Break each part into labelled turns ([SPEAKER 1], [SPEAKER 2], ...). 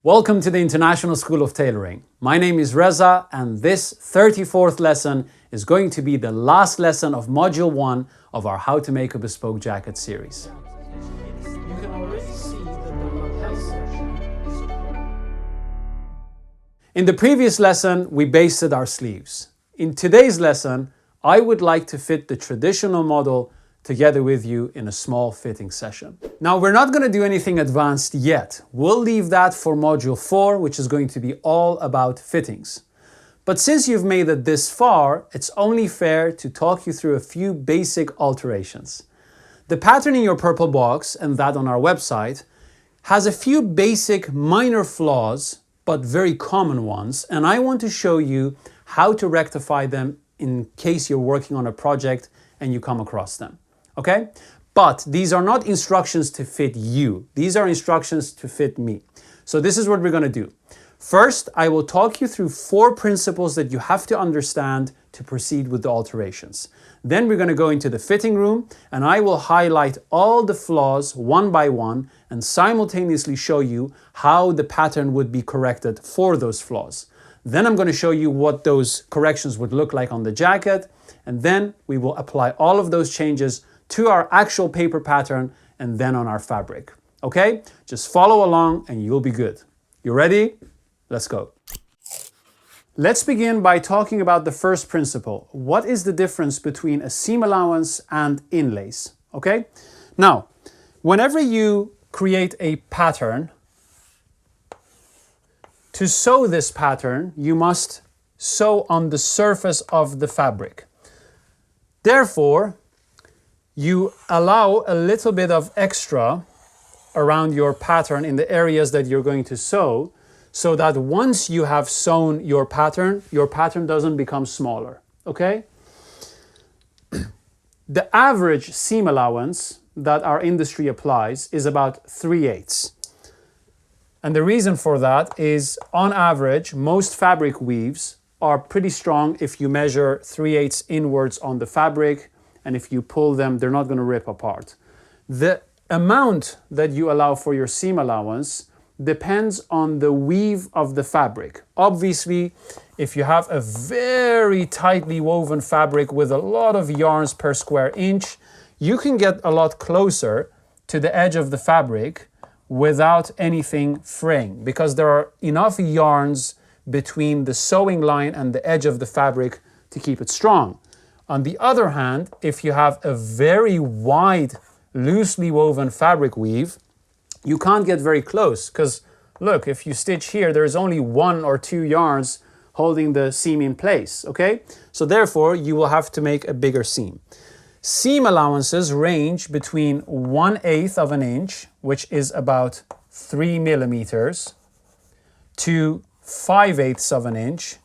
[SPEAKER 1] Welcome to the International School of Tailoring. My name is Reza, and this 34th lesson is going to be the last lesson of Module 1 of our How to Make a Bespoke Jacket series. You can already see In the previous lesson, we basted our sleeves. In today's lesson, I would like to fit the traditional model together with you in a small fitting session. Now, we're not going to do anything advanced yet. We'll leave that for Module 4, which is going to be all about fittings. But since you've made it this far, it's only fair to talk you through a few basic alterations. The pattern in your purple box, and that on our website, has a few basic minor flaws, but very common ones, and I want to show you how to rectify them in case you're working on a project and you come across them. Okay? But these are not instructions to fit you. These are instructions to fit me. So this is what we're going to do. First, I will talk you through 4 principles that you have to understand to proceed with the alterations. Then we're going to go into the fitting room and I will highlight all the flaws one by one and simultaneously show you how the pattern would be corrected for those flaws. Then I'm going to show you what those corrections would look like on the jacket, and then we will apply all of those changes to our actual paper pattern and then on our fabric. Okay? Just follow along and you'll be good. You ready? Let's go. Let's begin by talking about the first principle. What is the difference between a seam allowance and inlays? Okay? Now, whenever you create a pattern, to sew this pattern, you must sew on the surface of the fabric. Therefore, you allow a little bit of extra around your pattern in the areas that you're going to sew, so that once you have sewn your pattern doesn't become smaller, okay? The average seam allowance that our industry applies is about 3/8. And the reason for that is, on average, most fabric weaves are pretty strong if you measure 3/8 inwards on the fabric, and if you pull them, they're not going to rip apart. The amount that you allow for your seam allowance depends on the weave of the fabric. Obviously, if you have a very tightly woven fabric with a lot of yarns per square inch, you can get a lot closer to the edge of the fabric without anything fraying, because there are enough yarns between the sewing line and the edge of the fabric to keep it strong. On the other hand, if you have a very wide, loosely woven fabric weave, you can't get very close, because look, if you stitch here, there's only 1 or 2 yarns holding the seam in place, okay? So therefore, you will have to make a bigger seam. Seam allowances range between 1/8 of an inch, which is about 3 millimeters, to 5/8 of an inch,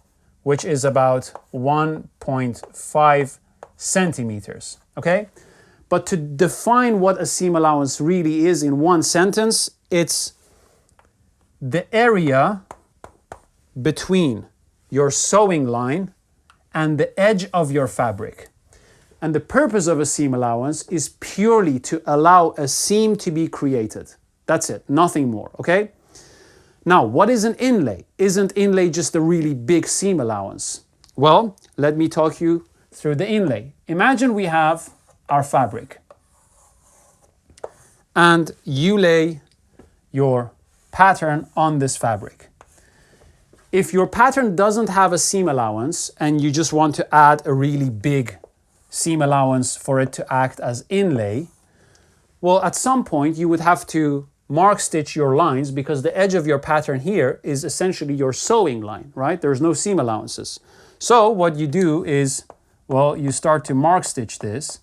[SPEAKER 1] which is about 1.5 centimeters, okay? But to define what a seam allowance really is in one sentence, it's the area between your sewing line and the edge of your fabric. And the purpose of a seam allowance is purely to allow a seam to be created. That's it, nothing more, okay? Now, what is an inlay? Isn't inlay just a really big seam allowance? Well, let me talk you through the inlay. Imagine we have our fabric and you lay your pattern on this fabric. If your pattern doesn't have a seam allowance and you just want to add a really big seam allowance for it to act as inlay, well, at some point you would have to mark stitch your lines, because the edge of your pattern here is essentially your sewing line, right? There's no seam allowances. So what you do is, well, you start to mark stitch this,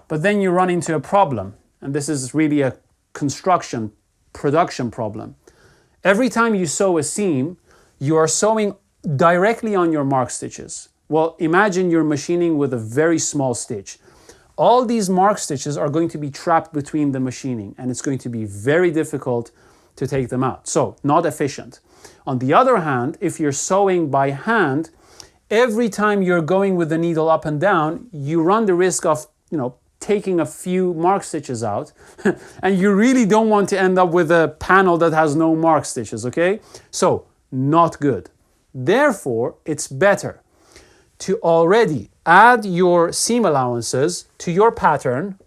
[SPEAKER 1] but then you run into a problem. And this is really a production problem. Every time you sew a seam, you are sewing directly on your mark stitches. Well, imagine you're machining with a very small stitch. All these mark stitches are going to be trapped between the machining, and it's going to be very difficult to take them out. So, not efficient. On the other hand, if you're sewing by hand, every time you're going with the needle up and down, you run the risk of, taking a few mark stitches out and you really don't want to end up with a panel that has no mark stitches, okay? So, not good. Therefore, it's better to already add your seam allowances to your pattern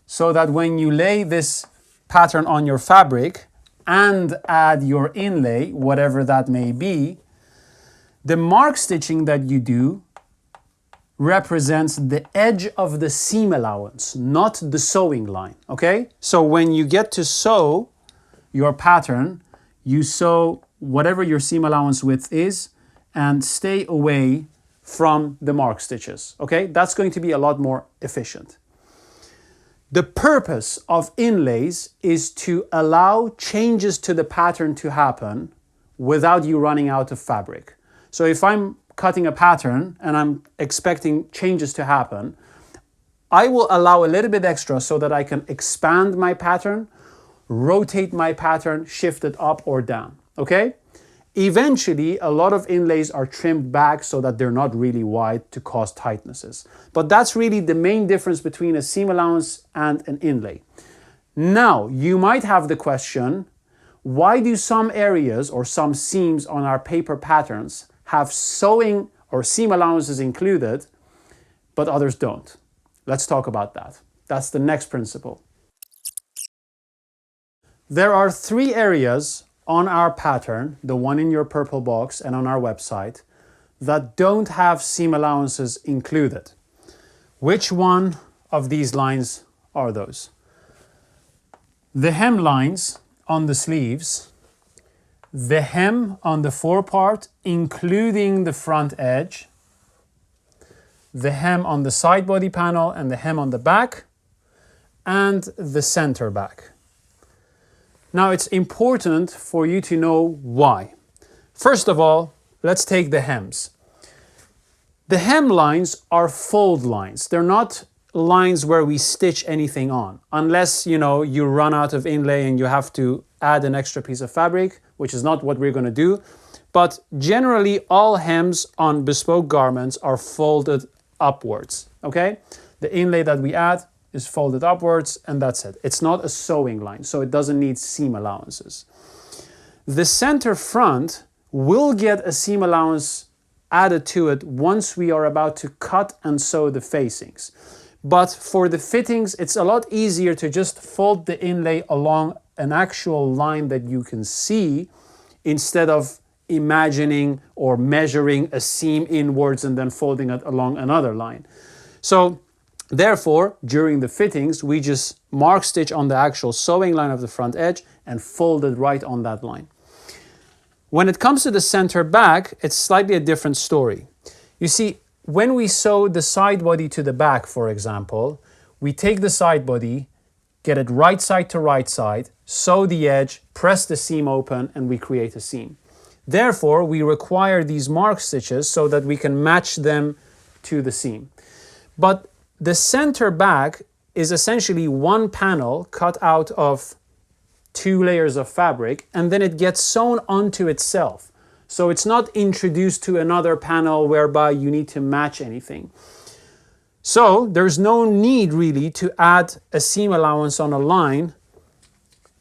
[SPEAKER 1] so that when you lay this pattern on your fabric and add your inlay, whatever that may be, the mark stitching that you do represents the edge of the seam allowance, not the sewing line, okay? So when you get to sew your pattern, you sew whatever your seam allowance width is and stay away from the mark stitches, okay? That's going to be a lot more efficient. The purpose of inlays is to allow changes to the pattern to happen without you running out of fabric. So if I'm cutting a pattern and I'm expecting changes to happen, I will allow a little bit extra so that I can expand my pattern, rotate my pattern, shift it up or down, okay? Eventually, a lot of inlays are trimmed back so that they're not really wide to cause tightnesses. But that's really the main difference between a seam allowance and an inlay. Now, you might have the question, why do some areas or some seams on our paper patterns have sewing or seam allowances included, but others don't? Let's talk about that. That's the next principle. There are 3 areas on our pattern, the one in your purple box and on our website, that don't have seam allowances included. Which one of these lines are those? The hem lines on the sleeves, the hem on the forepart, including the front edge, the hem on the side body panel and the hem on the back, and the center back. Now, it's important for you to know why. First of all, let's take the hems. The hem lines are fold lines. They're not lines where we stitch anything on, unless, you run out of inlay and you have to add an extra piece of fabric, which is not what we're going to do. But generally, all hems on bespoke garments are folded upwards, okay? The inlay that we add is folded upwards and that's it. It's not a sewing line, so it doesn't need seam allowances. The center front will get a seam allowance added to it once we are about to cut and sew the facings. But for the fittings, it's a lot easier to just fold the inlay along an actual line that you can see instead of imagining or measuring a seam inwards and then folding it along another line. So therefore, during the fittings, we just mark stitch on the actual sewing line of the front edge and fold it right on that line. When it comes to the center back, it's slightly a different story. You see, when we sew the side body to the back, for example, we take the side body, get it right side to right side, sew the edge, press the seam open, and we create a seam. Therefore, we require these mark stitches so that we can match them to the seam. But the center back is essentially one panel cut out of 2 layers of fabric, and then it gets sewn onto itself. So it's not introduced to another panel whereby you need to match anything. So there's no need really to add a seam allowance on a line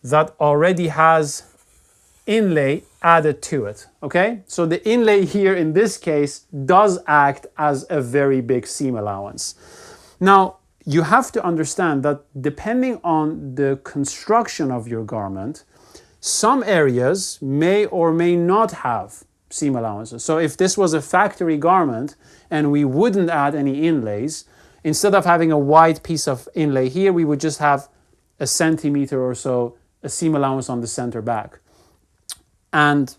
[SPEAKER 1] that already has inlay added to it, okay? So the inlay here in this case does act as a very big seam allowance. Now, you have to understand that depending on the construction of your garment, some areas may or may not have seam allowances. So if this was a factory garment and we wouldn't add any inlays, instead of having a wide piece of inlay here, we would just have a centimeter or so, a seam allowance on the center back. And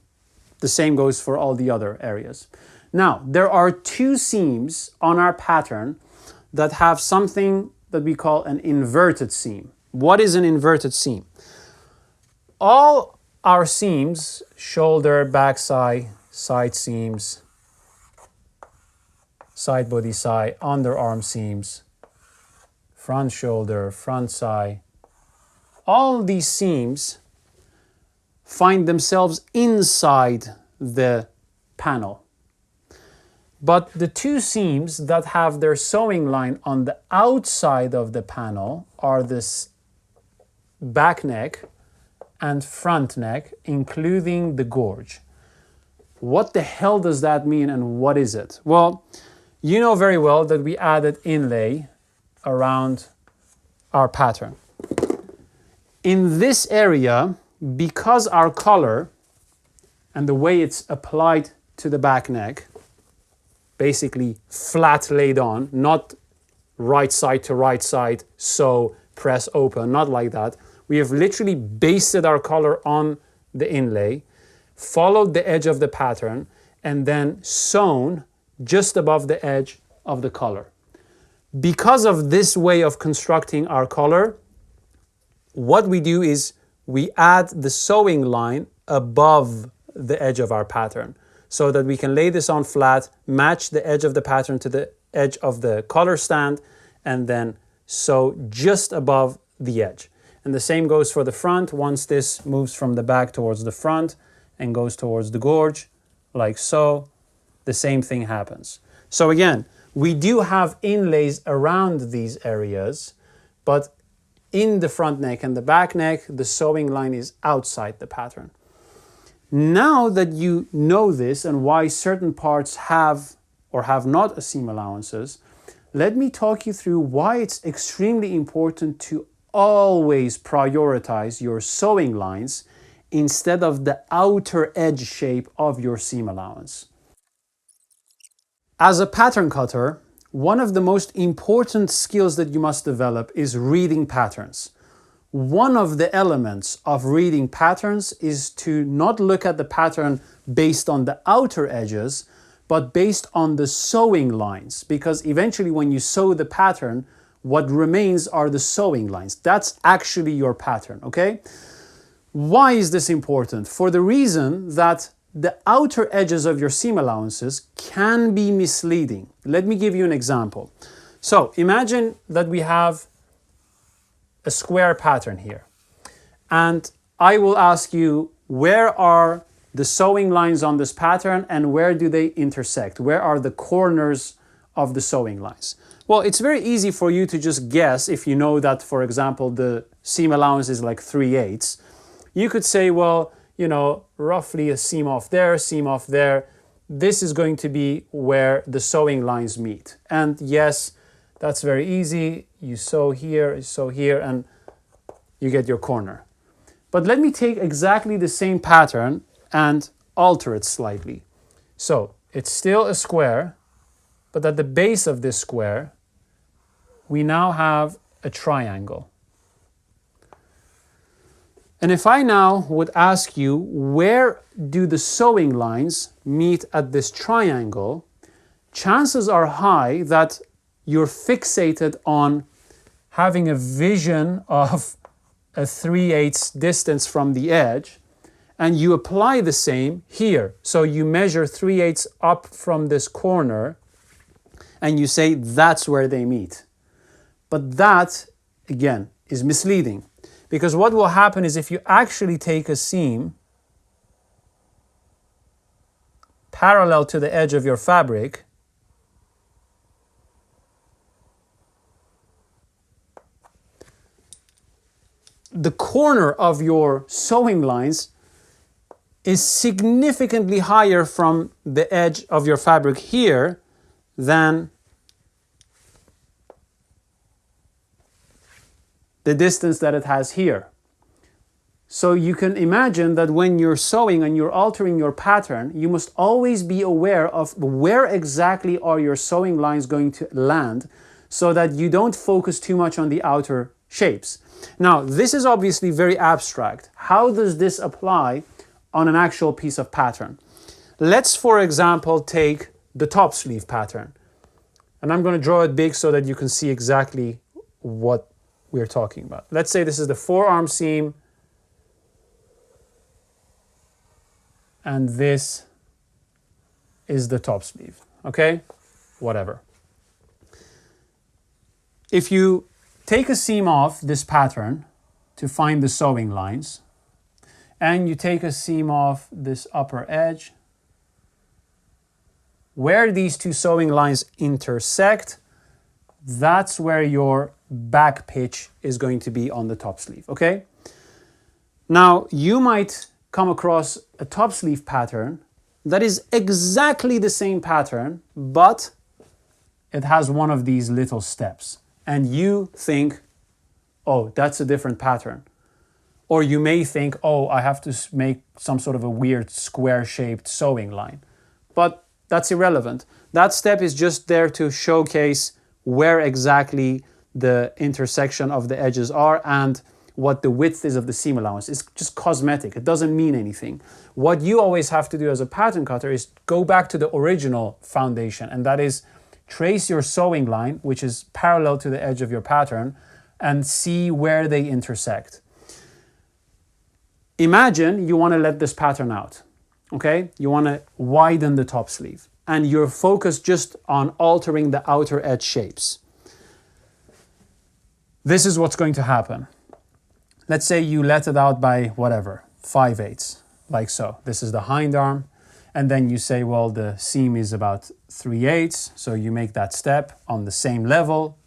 [SPEAKER 1] the same goes for all the other areas. Now, there are 2 seams on our pattern that have something that we call an inverted seam. What is an inverted seam? All our seams, shoulder, backside, side seams, side body side, underarm seams, front shoulder, front side, all these seams find themselves inside the panel. But the two seams that have their sewing line on the outside of the panel are this back neck and front neck, including the gorge. What the hell does that mean and what is it? Well, you know very well that we added inlay around our pattern. In this area, because our color and the way it's applied to the back neck, basically flat laid on, not right side to right side, sew, press, open, not like that. We have literally basted our color on the inlay, followed the edge of the pattern, and then sewn just above the edge of the color. Because of this way of constructing our color, what we do is we add the sewing line above the edge of our pattern so that we can lay this on flat, match the edge of the pattern to the edge of the collar stand, and then sew just above the edge. And the same goes for the front. Once this moves from the back towards the front and goes towards the gorge, like so, the same thing happens. So again, we do have inlays around these areas, but in the front neck and the back neck, the sewing line is outside the pattern. Now that you know this and why certain parts have or have not a seam allowances, let me talk you through why it's extremely important to always prioritize your sewing lines instead of the outer edge shape of your seam allowance. As a pattern cutter, one of the most important skills that you must develop is reading patterns. One of the elements of reading patterns is to not look at the pattern based on the outer edges, but based on the sewing lines, because eventually when you sew the pattern, what remains are the sewing lines. That's actually your pattern, okay? Why is this important? For the reason that the outer edges of your seam allowances can be misleading. Let me give you an example. So imagine that we have a square pattern here, and I will ask you, where are the sewing lines on this pattern and where do they intersect? Where are the corners of the sewing lines? Well, it's very easy for you to just guess if you know that, for example, the seam allowance is like 3/8. You could say, well, you know, roughly a seam off there, seam off there. This is going to be where the sewing lines meet. And yes, that's very easy. You sew here, and you get your corner. But let me take exactly the same pattern and alter it slightly. So it's still a square, but at the base of this square, we now have a triangle. And if I now would ask you, where do the sewing lines meet at this triangle, chances are high that you're fixated on having a vision of a 3/8 distance from the edge, and you apply the same here. So you measure 3/8 up from this corner, and you say that's where they meet. But that, again, is misleading. Because what will happen is if you actually take a seam parallel to the edge of your fabric, the corner of your sewing lines is significantly higher from the edge of your fabric here than the distance that it has here. So you can imagine that when you're sewing and you're altering your pattern, you must always be aware of where exactly are your sewing lines going to land so that you don't focus too much on the outer shapes. Now, this is obviously very abstract. How does this apply on an actual piece of pattern? Let's, for example, take the top sleeve pattern. And I'm going to draw it big so that you can see exactly what we're talking about. Let's say this is the forearm seam, and this is the top sleeve, okay? Whatever. If you take a seam off this pattern to find the sewing lines, and you take a seam off this upper edge, where these two sewing lines intersect, that's where your back pitch is going to be on the top sleeve, okay? Now, you might come across a top sleeve pattern that is exactly the same pattern, but it has one of these little steps. And you think, oh, that's a different pattern. Or you may think, oh, I have to make some sort of a weird square-shaped sewing line. But that's irrelevant. That step is just there to showcase where exactly the intersection of the edges are and what the width is of the seam allowance. It's just cosmetic. It doesn't mean anything. What you always have to do as a pattern cutter is go back to the original foundation, and that is trace your sewing line, which is parallel to the edge of your pattern, and see where they intersect. Imagine you want to let this pattern out, okay? You want to widen the top sleeve, and you're focused just on altering the outer edge shapes. This is what's going to happen. Let's say you let it out by whatever, 5/8, like so. This is the hind arm. And then you say, well, the seam is about 3/8. So you make that step on the same level.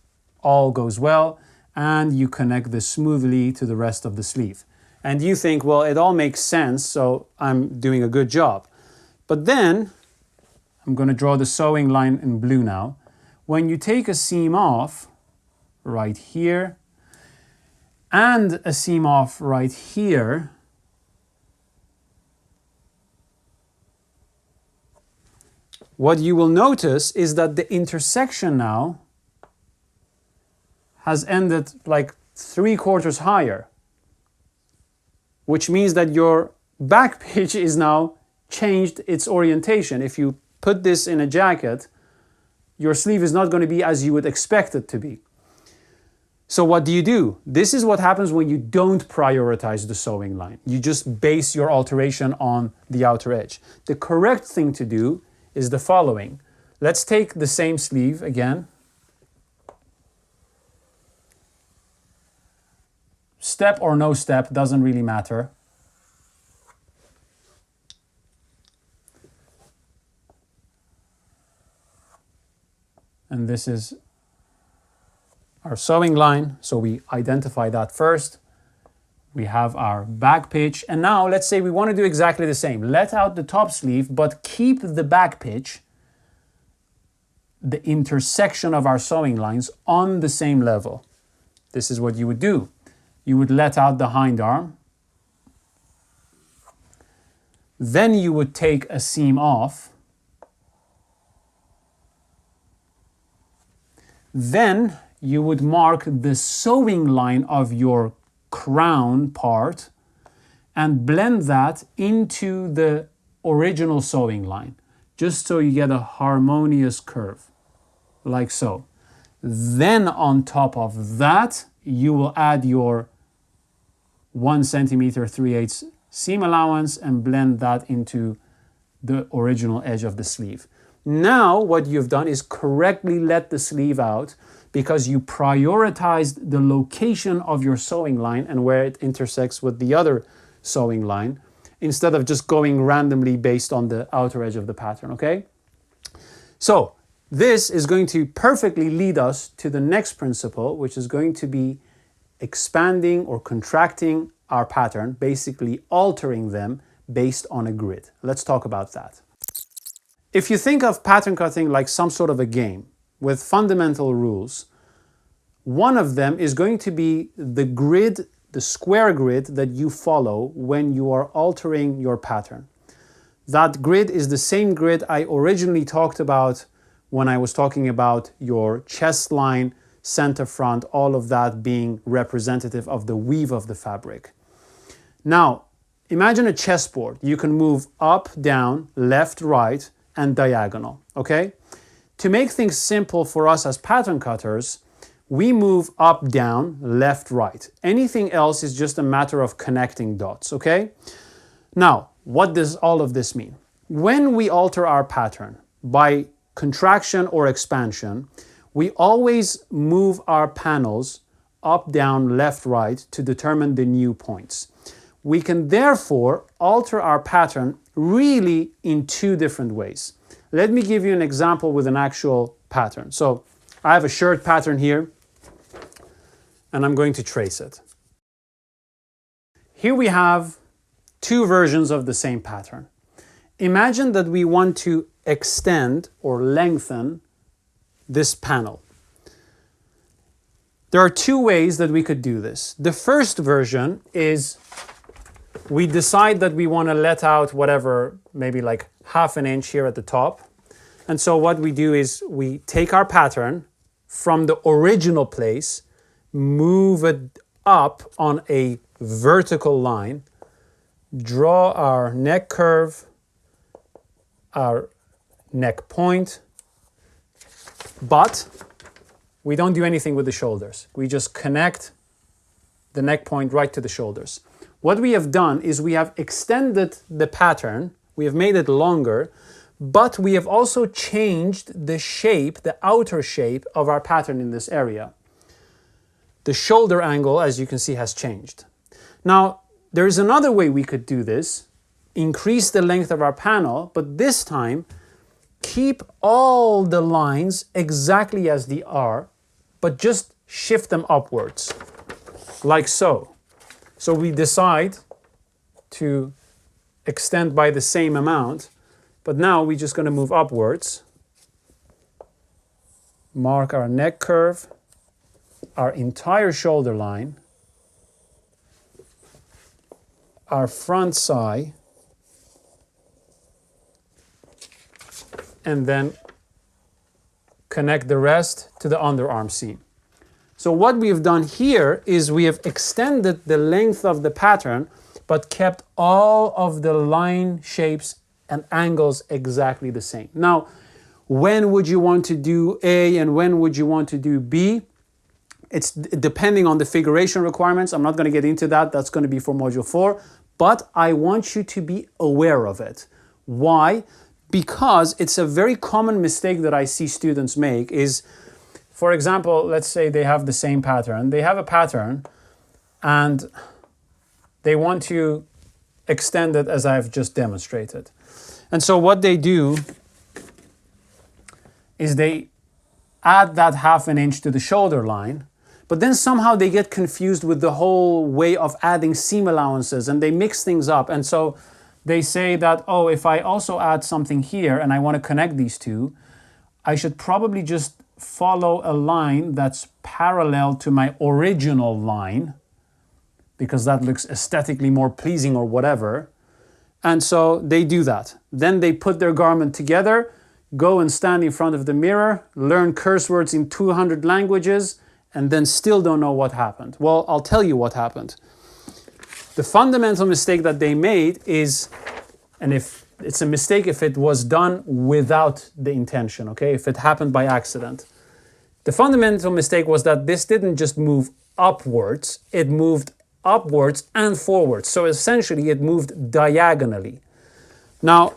[SPEAKER 1] All goes well. And you connect this smoothly to the rest of the sleeve. And you think, well, it all makes sense, so I'm doing a good job. But then, I'm going to draw the sewing line in blue now. When you take a seam off, right here, and a seam off right here, what you will notice is that the intersection now has ended like 3/4 higher, which means that your back pitch is now changed its orientation. If you put this in a jacket, your sleeve is not going to be as you would expect it to be. So what do? This is what happens when you don't prioritize the sewing line. You just base your alteration on the outer edge. The correct thing to do is the following. Let's take the same sleeve again. Step or no step, doesn't really matter. And this is our sewing line, so we identify that first. We have our back pitch, and now let's say we want to do exactly the same. Let out the top sleeve, but keep the back pitch, the intersection of our sewing lines, on the same level. This is what you would do. You would let out the hind arm. Then you would take a seam off. Then you would mark the sewing line of your crown part and blend that into the original sewing line, just so you get a harmonious curve, like so. Then on top of that, you will add your 1 centimeter 3/8 seam allowance and blend that into the original edge of the sleeve. Now what you've done is correctly let the sleeve out because you prioritized the location of your sewing line and where it intersects with the other sewing line instead of just going randomly based on the outer edge of the pattern, okay? So this is going to perfectly lead us to the next principle, which is going to be expanding or contracting our pattern, basically altering them based on a grid. Let's talk about that. If you think of pattern cutting like some sort of a game with fundamental rules, one of them is going to be the grid, the square grid that you follow when you are altering your pattern. That grid is the same grid I originally talked about when I was talking about your chest line, center front, all of that being representative of the weave of the fabric. Now, imagine a chessboard. You can move up, down, left, right, and diagonal, okay? To make things simple for us as pattern cutters, we move up, down, left, right. Anything else is just a matter of connecting dots, okay? Now, what does all of this mean? When we alter our pattern by contraction or expansion, we always move our panels up, down, left, right to determine the new points. We can therefore alter our pattern really in two different ways. Let me give you an example with an actual pattern. So I have a shirt pattern here, and I'm going to trace it. Here we have two versions of the same pattern. Imagine that we want to extend or lengthen this panel. There are two ways that we could do this. The first version is we decide that we want to let out whatever, maybe like ½ an inch here at the top. And so what we do is we take our pattern from the original place, move it up on a vertical line, draw our neck curve, our neck point, but we don't do anything with the shoulders. We just connect the neck point right to the shoulders. What we have done is we have extended the pattern, we have made it longer, but we have also changed the shape, the outer shape of our pattern in this area. The shoulder angle, as you can see, has changed. Now, there is another way we could do this, increase the length of our panel, but this time keep all the lines exactly as they are, but just shift them upwards, like so. So we decide to extend by the same amount, but now we're just going to move upwards, mark our neck curve, our entire shoulder line, our front scye, and then connect the rest to the underarm seam. So what we have done here is we have extended the length of the pattern, but kept all of the line shapes and angles exactly the same. Now, when would you want to do A and when would you want to do B? It's depending on the figuration requirements. I'm not going to get into that. That's going to be for Module 4. But I want you to be aware of it. Why? Because it's a very common mistake that I see students make is, for example, let's say they have the same pattern. They have a pattern and they want to extend it as I've just demonstrated. And so what they do is they add that ½ an inch to the shoulder line, but then somehow they get confused with the whole way of adding seam allowances and they mix things up. And so they say that, oh, if I also add something here and I want to connect these two, I should probably just follow a line that's parallel to my original line because that looks aesthetically more pleasing or whatever. And so they do that. Then they put their garment together, go and stand in front of the mirror, learn curse words in 200 languages, and then still don't know what happened. Well, I'll tell you what happened. The fundamental mistake that they made is, and if it's a mistake if it was done without the intention, okay? If it happened by accident. The fundamental mistake was that this didn't just move upwards, it moved upwards and forwards. So essentially it moved diagonally. Now,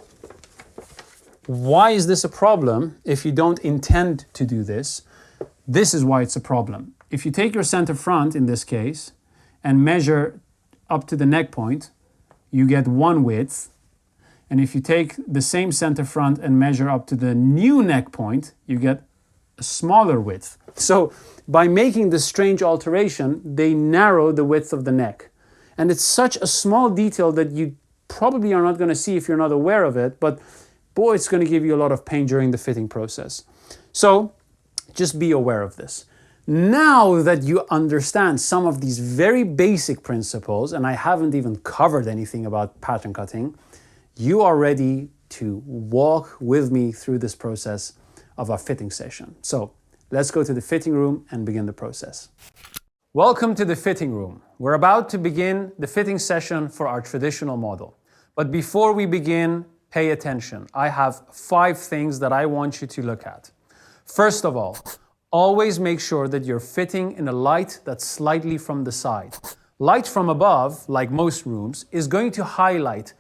[SPEAKER 1] why is this a problem if you don't intend to do this? This is why it's a problem. If you take your center front in this case and measure up to the neck point, you get one width. And if you take the same center front and measure up to the new neck point, you get a smaller width. So by making this strange alteration, they narrow the width of the neck. And it's such a small detail that you probably are not going to see if you're not aware of it, but boy, it's going to give you a lot of pain during the fitting process. So just be aware of this. Now that you understand some of these very basic principles, and I haven't even covered anything about pattern cutting, you are ready to walk with me through this process of our fitting session. So let's go to the fitting room and begin the process. Welcome to the fitting room. We're about to begin the fitting session for our traditional model. But before we begin, pay attention. I have 5 things that I want you to look at. First of all, always make sure that you're fitting in a light that's slightly from the side. Light from above, like most rooms, is going to highlight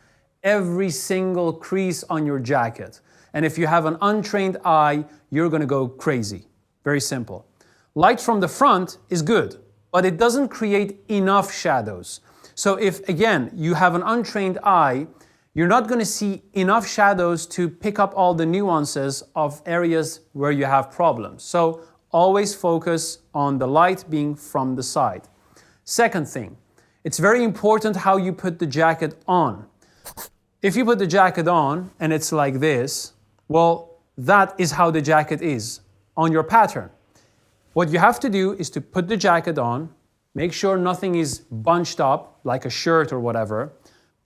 [SPEAKER 1] every single crease on your jacket. And if you have an untrained eye, you're going to go crazy. Very simple. Light from the front is good, but it doesn't create enough shadows. So if, again, you have an untrained eye, you're not going to see enough shadows to pick up all the nuances of areas where you have problems. So always focus on the light being from the side. Second thing, it's very important how you put the jacket on. If you put the jacket on and it's like this, well, that is how the jacket is on your pattern. What you have to do is to put the jacket on, make sure nothing is bunched up like a shirt or whatever,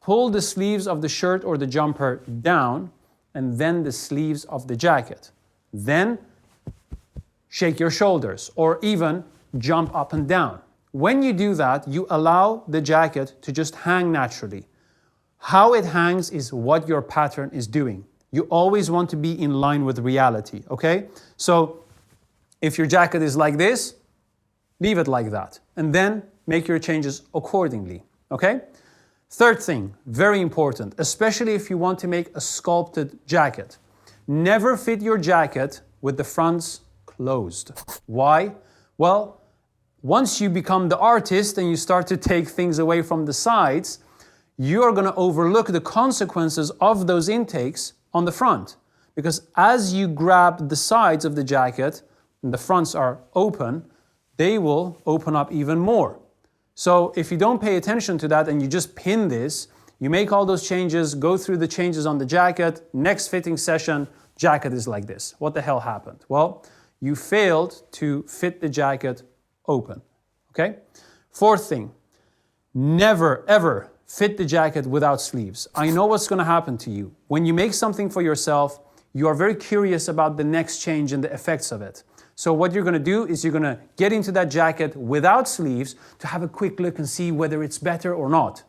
[SPEAKER 1] pull the sleeves of the shirt or the jumper down, and then the sleeves of the jacket. Then shake your shoulders or even jump up and down. When you do that, you allow the jacket to just hang naturally. How it hangs is what your pattern is doing. You always want to be in line with reality, okay? So if your jacket is like this, leave it like that, and then make your changes accordingly, okay? Third thing, very important, especially if you want to make a sculpted jacket. Never fit your jacket with the fronts closed. Why? Well, once you become the artist and you start to take things away from the sides, you are going to overlook the consequences of those intakes on the front. Because as you grab the sides of the jacket and the fronts are open, they will open up even more. So if you don't pay attention to that and you just pin this, you make all those changes, go through the changes on the jacket, next fitting session, jacket is like this. What the hell happened? Well, you failed to fit the jacket open, okay? Fourth thing, never ever fit the jacket without sleeves. I know what's gonna happen to you. When you make something for yourself, you are very curious about the next change and the effects of it. So what you're gonna do is you're gonna get into that jacket without sleeves to have a quick look and see whether it's better or not.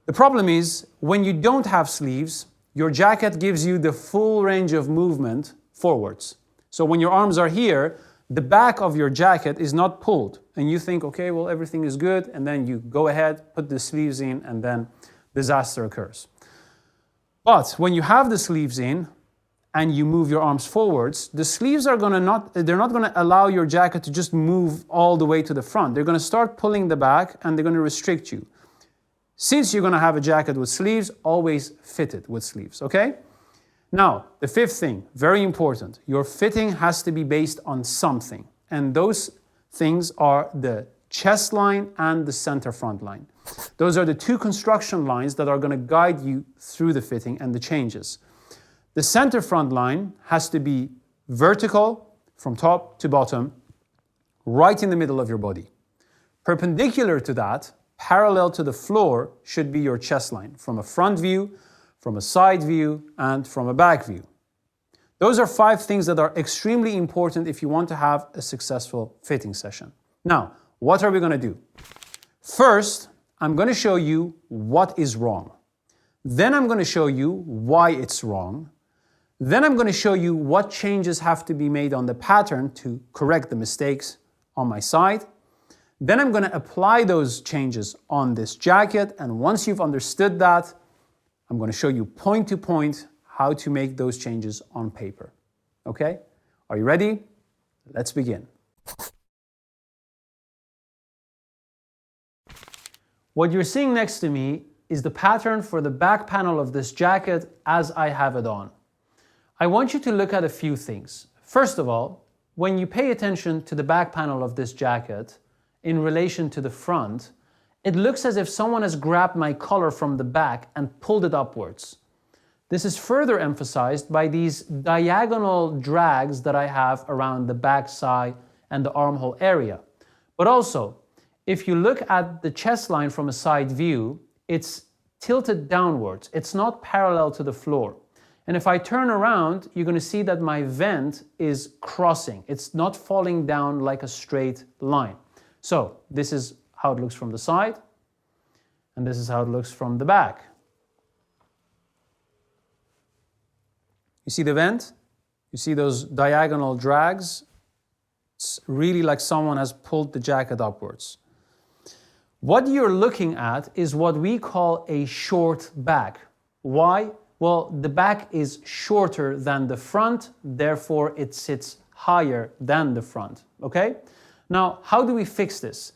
[SPEAKER 1] The problem is, when you don't have sleeves, your jacket gives you the full range of movement forwards. So when your arms are here, the back of your jacket is not pulled. And you think, okay, well, everything is good. And then you go ahead, put the sleeves in, and then disaster occurs. But when you have the sleeves in, and you move your arms forwards, the sleeves are they're not gonna allow your jacket to just move all the way to the front. They're gonna start pulling the back and they're gonna restrict you. Since you're gonna have a jacket with sleeves, always fit it with sleeves, okay? Now, the fifth thing, very important, your fitting has to be based on something. And those things are the chest line and the center front line. Those are the two construction lines that are gonna guide you through the fitting and the changes. The center front line has to be vertical from top to bottom, right in the middle of your body. Perpendicular to that, parallel to the floor, should be your chest line, from a front view, from a side view, and from a back view. Those are 5 things that are extremely important if you want to have a successful fitting session. Now, what are we going to do? First, I'm going to show you what is wrong. Then I'm going to show you why it's wrong. Then I'm going to show you what changes have to be made on the pattern to correct the mistakes on my side. Then I'm going to apply those changes on this jacket, and once you've understood that, I'm going to show you point to point how to make those changes on paper. Okay? Are you ready? Let's begin. What you're seeing next to me is the pattern for the back panel of this jacket as I have it on. I want you to look at a few things. First of all, when you pay attention to the back panel of this jacket in relation to the front, it looks as if someone has grabbed my collar from the back and pulled it upwards. This is further emphasized by these diagonal drags that I have around the back side and the armhole area. But also, if you look at the chest line from a side view, it's tilted downwards. It's not parallel to the floor. And if I turn around, you're going to see that my vent is crossing. It's not falling down like a straight line. So this is how it looks from the side, and this is how it looks from the back. You see the vent? You see those diagonal drags? It's really like someone has pulled the jacket upwards. What you're looking at is what we call a short back. Why? Well, the back is shorter than the front, therefore it sits higher than the front, okay? Now, how do we fix this?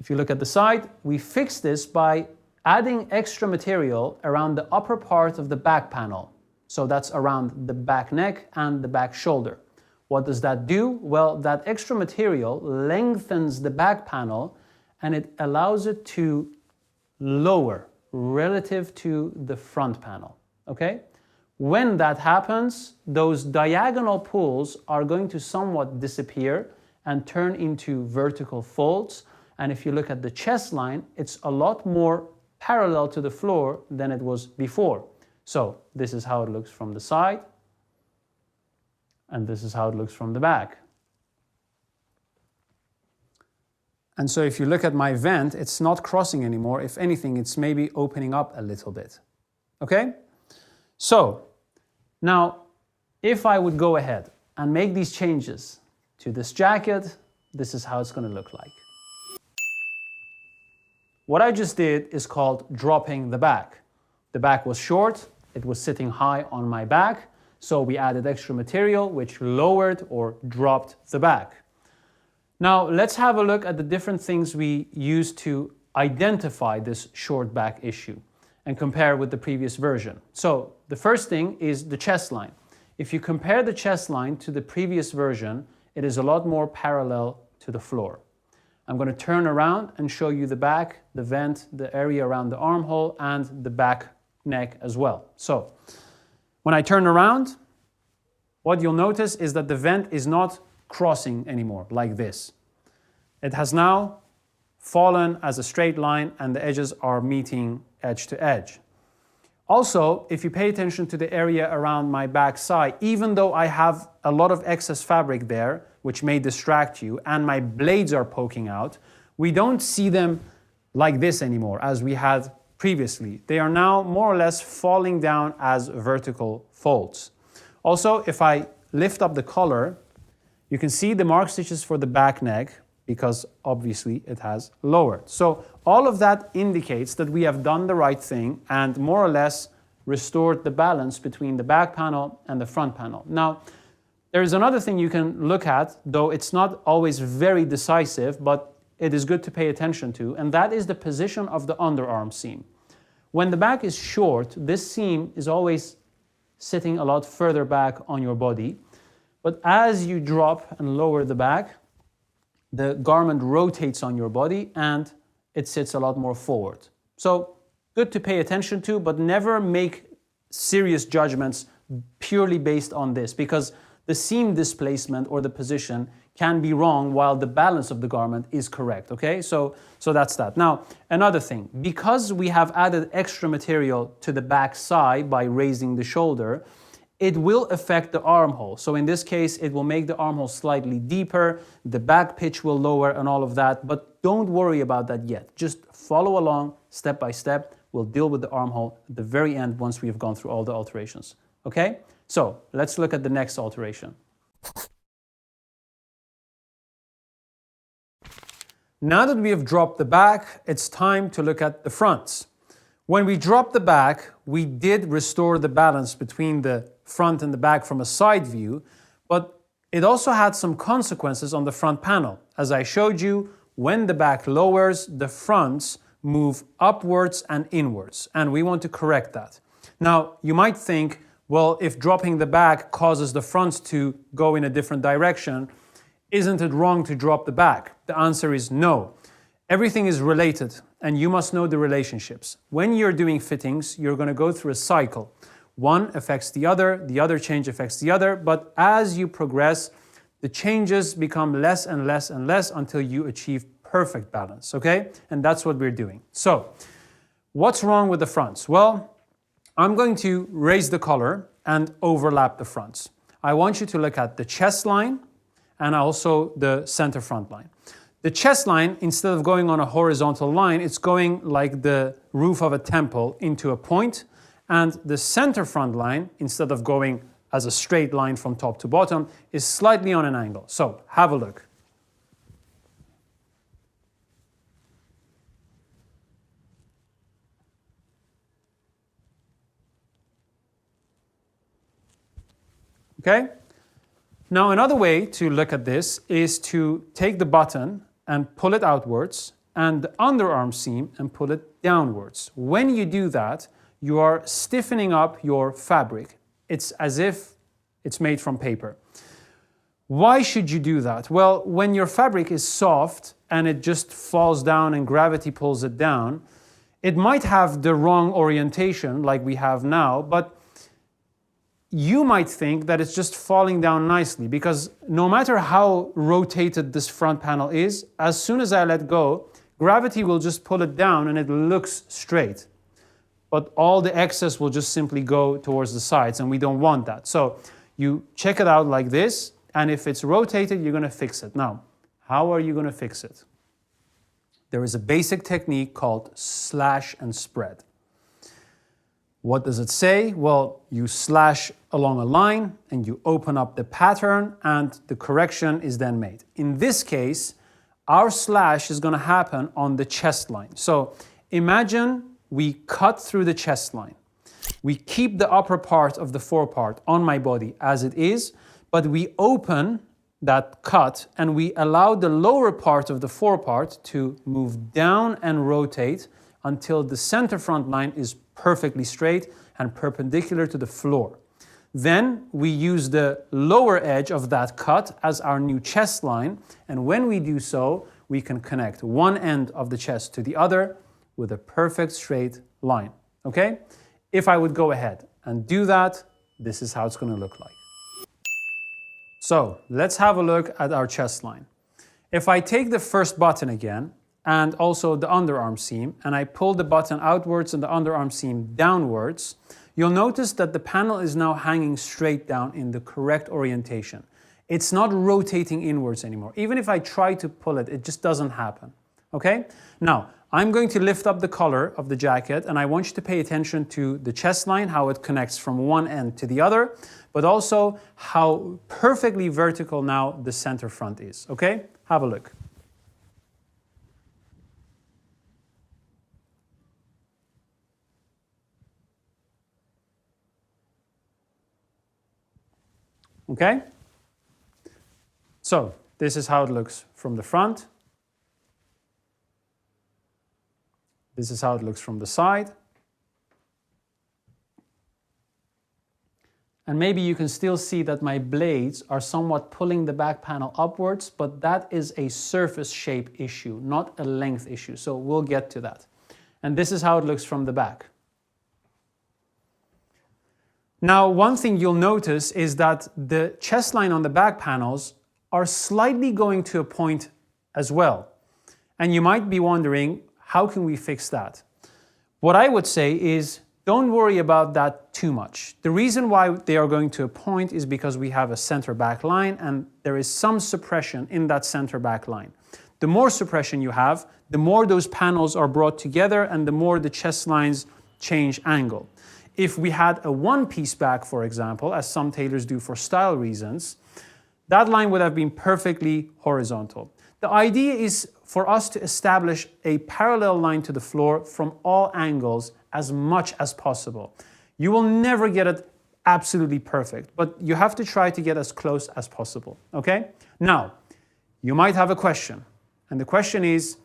[SPEAKER 1] If you look at the side, we fix this by adding extra material around the upper part of the back panel. So that's around the back neck and the back shoulder. What does that do? Well, that extra material lengthens the back panel and it allows it to lower relative to the front panel, okay? When that happens, those diagonal pulls are going to somewhat disappear and turn into vertical folds. And if you look at the chest line, it's a lot more parallel to the floor than it was before. So this is how it looks from the side, and this is how it looks from the back. And so if you look at my vent, it's not crossing anymore. If anything, it's maybe opening up a little bit. Okay? So now, if I would go ahead and make these changes to this jacket, this is how it's going to look like. What I just did is called dropping the back. The back was short, it was sitting high on my back, so we added extra material which lowered or dropped the back. Now let's have a look at the different things we use to identify this short back issue and compare with the previous version. So the first thing is the chest line. If you compare the chest line to the previous version, it is a lot more parallel to the floor. I'm going to turn around and show you the back, the vent, the area around the armhole, and the back neck as well. So when I turn around, what you'll notice is that the vent is not crossing anymore like this. It has now fallen as a straight line and the edges are meeting edge to edge. Also, if you pay attention to the area around my back side, even though I have a lot of excess fabric there, which may distract you, and my blades are poking out, we don't see them like this anymore as we had previously. They are now more or less falling down as vertical folds. Also, if I lift up the collar, you can see the mark stitches for the back neck because obviously it has lowered. So all of that indicates that we have done the right thing and more or less restored the balance between the back panel and the front panel. Now, there is another thing you can look at, though it's not always very decisive, but it is good to pay attention to, and that is the position of the underarm seam. When the back is short, this seam is always sitting a lot further back on your body. But as you drop and lower the back, the garment rotates on your body and it sits a lot more forward. So good to pay attention to, but never make serious judgments purely based on this, because the seam displacement or the position can be wrong while the balance of the garment is correct, okay? So that's that. Now, another thing, because we have added extra material to the back side by raising the shoulder, it will affect the armhole. So in this case, it will make the armhole slightly deeper, the back pitch will lower and all of that, but don't worry about that yet. Just follow along step by step. We'll deal with the armhole at the very end once we have gone through all the alterations, okay? So let's look at the next alteration. Now that we have dropped the back, it's time to look at the fronts. When we dropped the back, we did restore the balance between the front and the back from a side view, but it also had some consequences on the front panel. As I showed you, when the back lowers, the fronts move upwards and inwards, and we want to correct that. Now, you might think, well, if dropping the back causes the fronts to go in a different direction, isn't it wrong to drop the back? The answer is no. Everything is related, and you must know the relationships. When you're doing fittings, you're going to go through a cycle. One affects the other change affects the other, but as you progress, the changes become less and less and less until you achieve perfect balance, okay? And that's what we're doing. So, what's wrong with the fronts? Well, I'm going to raise the collar and overlap the fronts. I want you to look at the chest line and also the center front line. The chest line, instead of going on a horizontal line, it's going like the roof of a temple into a point. And the center front line, instead of going as a straight line from top to bottom, is slightly on an angle. So have a look. Okay? Now another way to look at this is to take the button and pull it outwards and the underarm seam and pull it downwards. When you do that, you are stiffening up your fabric. It's as if it's made from paper. Why should you do that? Well, when your fabric is soft and it just falls down and gravity pulls it down, it might have the wrong orientation like we have now, but you might think that it's just falling down nicely, because no matter how rotated this front panel is, as soon as I let go, gravity will just pull it down and it looks straight. But all the excess will just simply go towards the sides, and we don't want that. So you check it out like this, and if it's rotated, you're going to fix it. Now, how are you going to fix it? There is a basic technique called slash and spread. What does it say? Well, you slash along a line and you open up the pattern and the correction is then made. In this case, our slash is going to happen on the chest line. So imagine we cut through the chest line. We keep the upper part of the forepart on my body as it is, but we open that cut and we allow the lower part of the forepart to move down and rotate until the center front line is perfectly straight and perpendicular to the floor. Then we use the lower edge of that cut as our new chest line, and when we do so, we can connect one end of the chest to the other with a perfect straight line, okay? If I would go ahead and do that, this is how it's going to look like. So let's have a look at our chest line. If I take the first button again, and also the underarm seam, and I pull the button outwards and the underarm seam downwards, you'll notice that the panel is now hanging straight down in the correct orientation. It's not rotating inwards anymore. Even if I try to pull it, it just doesn't happen, okay? Now, I'm going to lift up the collar of the jacket, and I want you to pay attention to the chest line, how it connects from one end to the other, but also how perfectly vertical now the center front is, okay? Have a look. Okay? So this is how it looks from the front. This is how it looks from the side. And maybe you can still see that my blades are somewhat pulling the back panel upwards, but that is a surface shape issue, not a length issue. So we'll get to that. And this is how it looks from the back. Now, one thing you'll notice is that the chest line on the back panels are slightly going to a point as well. And you might be wondering, how can we fix that? What I would say is, don't worry about that too much. The reason why they are going to a point is because we have a center back line and there is some suppression in that center back line. The more suppression you have, the more those panels are brought together and the more the chest lines change angle. If we had a one-piece back, for example, as some tailors do for style reasons, that line would have been perfectly horizontal. The idea is for us to establish a parallel line to the floor from all angles as much as possible. You will never get it absolutely perfect, but you have to try to get as close as possible, okay? Now, you might have a question, and the question is,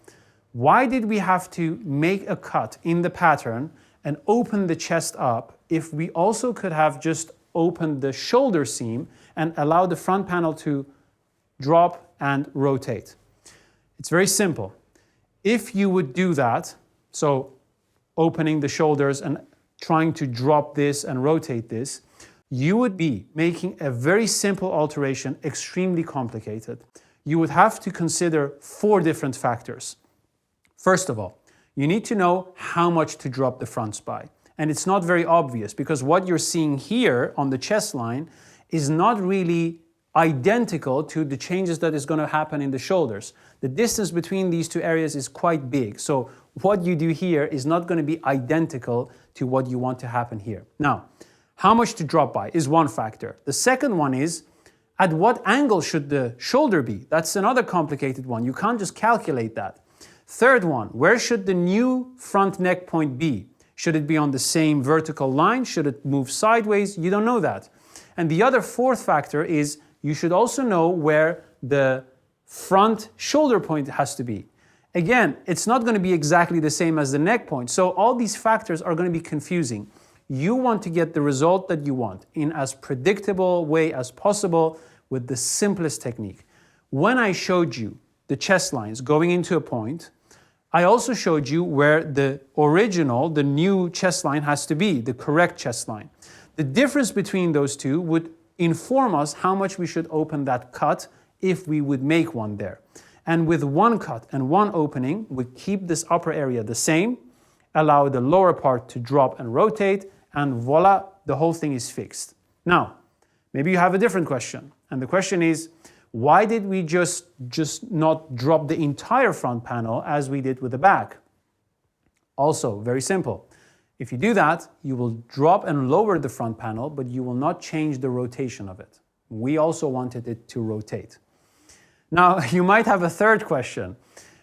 [SPEAKER 1] why did we have to make a cut in the pattern and open the chest up if we also could have just opened the shoulder seam and allowed the front panel to drop and rotate? It's very simple. If you would do that, so opening the shoulders and trying to drop this and rotate this, you would be making a very simple alteration extremely complicated. You would have to consider 4 different factors. First of all, you need to know how much to drop the front spy. And it's not very obvious because what you're seeing here on the chest line is not really identical to the changes that is going to happen in the shoulders. The distance between these two areas is quite big. So what you do here is not going to be identical to what you want to happen here. Now, how much to drop by is one factor. The second one is, at what angle should the shoulder be? That's another complicated one. You can't just calculate that. Third one, where should the new front neck point be? Should it be on the same vertical line? Should it move sideways? You don't know that. And the other fourth factor is you should also know where the front shoulder point has to be. again, it's not going to be exactly the same as the neck point. So all these factors are going to be confusing. You want to get the result that you want in as predictable way as possible with the simplest technique. When I showed you the chest lines going into a point, I also showed you where the original, the new chest line has to be, the correct chest line. The difference between those two would inform us how much we should open that cut if we would make one there. And with one cut and one opening, we keep this upper area the same, allow the lower part to drop and rotate, and voila, the whole thing is fixed. Now, maybe you have a different question. And the question is, why did we just not drop the entire front panel as we did with the back? Also, very simple. If you do that, you will drop and lower the front panel, but you will not change the rotation of it. We also wanted it to rotate. Now, you might have a third question.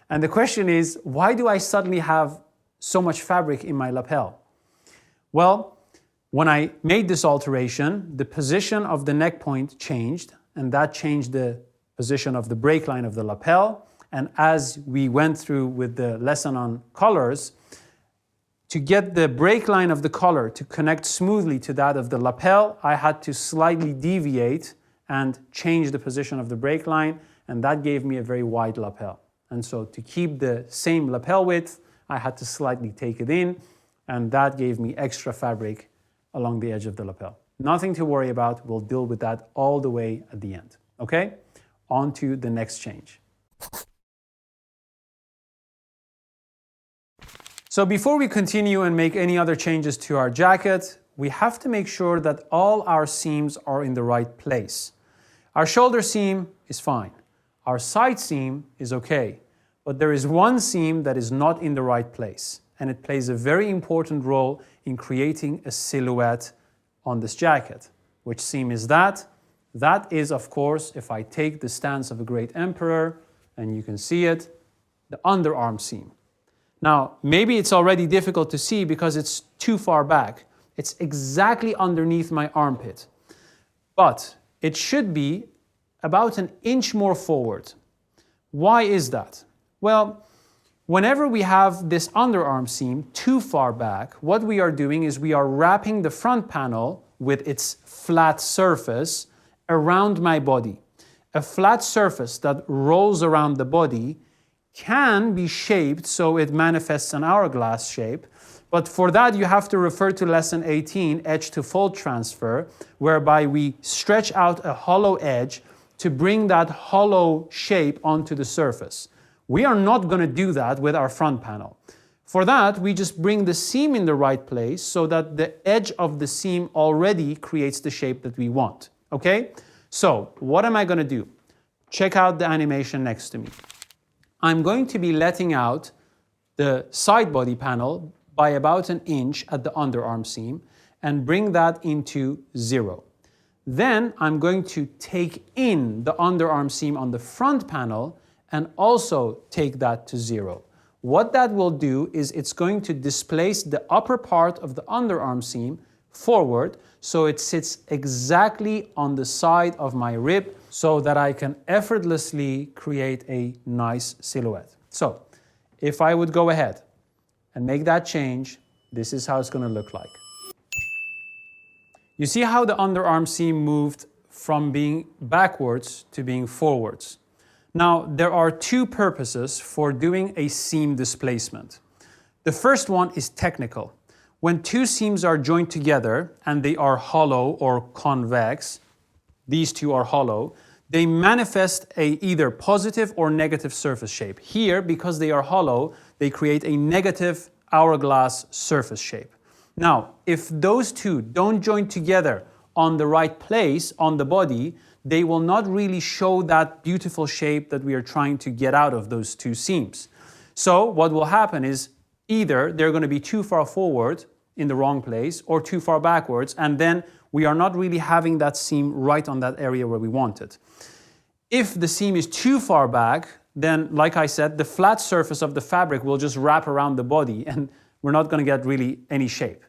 [SPEAKER 1] And the question is, why do I suddenly have so much fabric in my lapel? Well, when I made this alteration, the position of the neck point changed, and that changed the position of the break line of the lapel. And as we went through with the lesson on collars, to get the break line of the collar to connect smoothly to that of the lapel, I had to slightly deviate and change the position of the break line, and that gave me a very wide lapel. And so to keep the same lapel width, I had to slightly take it in, and that gave me extra fabric along the edge of the lapel. Nothing to worry about, we'll deal with that all the way at the end, okay? On to the next change. So before we continue and make any other changes to our jacket, we have to make sure that all our seams are in the right place. Our shoulder seam is fine. Our side seam is okay, but there is one seam that is not in the right place, and it plays a very important role in creating a silhouette on this jacket. Which seam is that? That is, of course, if I take the stance of a great emperor, and you can see it, the underarm seam. Now, maybe it's already difficult to see because it's too far back. It's exactly underneath my armpit. But it should be about an inch more forward. Why is that? Well, whenever we have this underarm seam too far back, what we are doing is we are wrapping the front panel with its flat surface around my body. A flat surface that rolls around the body can be shaped so it manifests an hourglass shape, but for that you have to refer to lesson 18, edge to fold transfer, whereby we stretch out a hollow edge to bring that hollow shape onto the surface. We are not going to do that with our front panel. For that, we just bring the seam in the right place so that the edge of the seam already creates the shape that we want, okay? So, what am I going to do? Check out the animation next to me. I'm going to be letting out the side body panel by about an inch at the underarm seam and bring that into 0. Then I'm going to take in the underarm seam on the front panel and also take that to 0. What that will do is it's going to displace the upper part of the underarm seam forward so it sits exactly on the side of my rib so that I can effortlessly create a nice silhouette. So if I would go ahead and make that change, this is how it's going to look like. You see how the underarm seam moved from being backwards to being forwards. Now, there are two purposes for doing a seam displacement. The first one is technical. When two seams are joined together and they are hollow or convex, these two are hollow, they manifest a either positive or negative surface shape. Here, because they are hollow, they create a negative hourglass surface shape. Now, if those two don't join together on the right place on the body, they will not really show that beautiful shape that we are trying to get out of those two seams. So what will happen is either they're going to be too far forward in the wrong place or too far backwards, and then we are not really having that seam right on that area where we want it. If the seam is too far back, then like I said, the flat surface of the fabric will just wrap around the body and we're not going to get really any shape.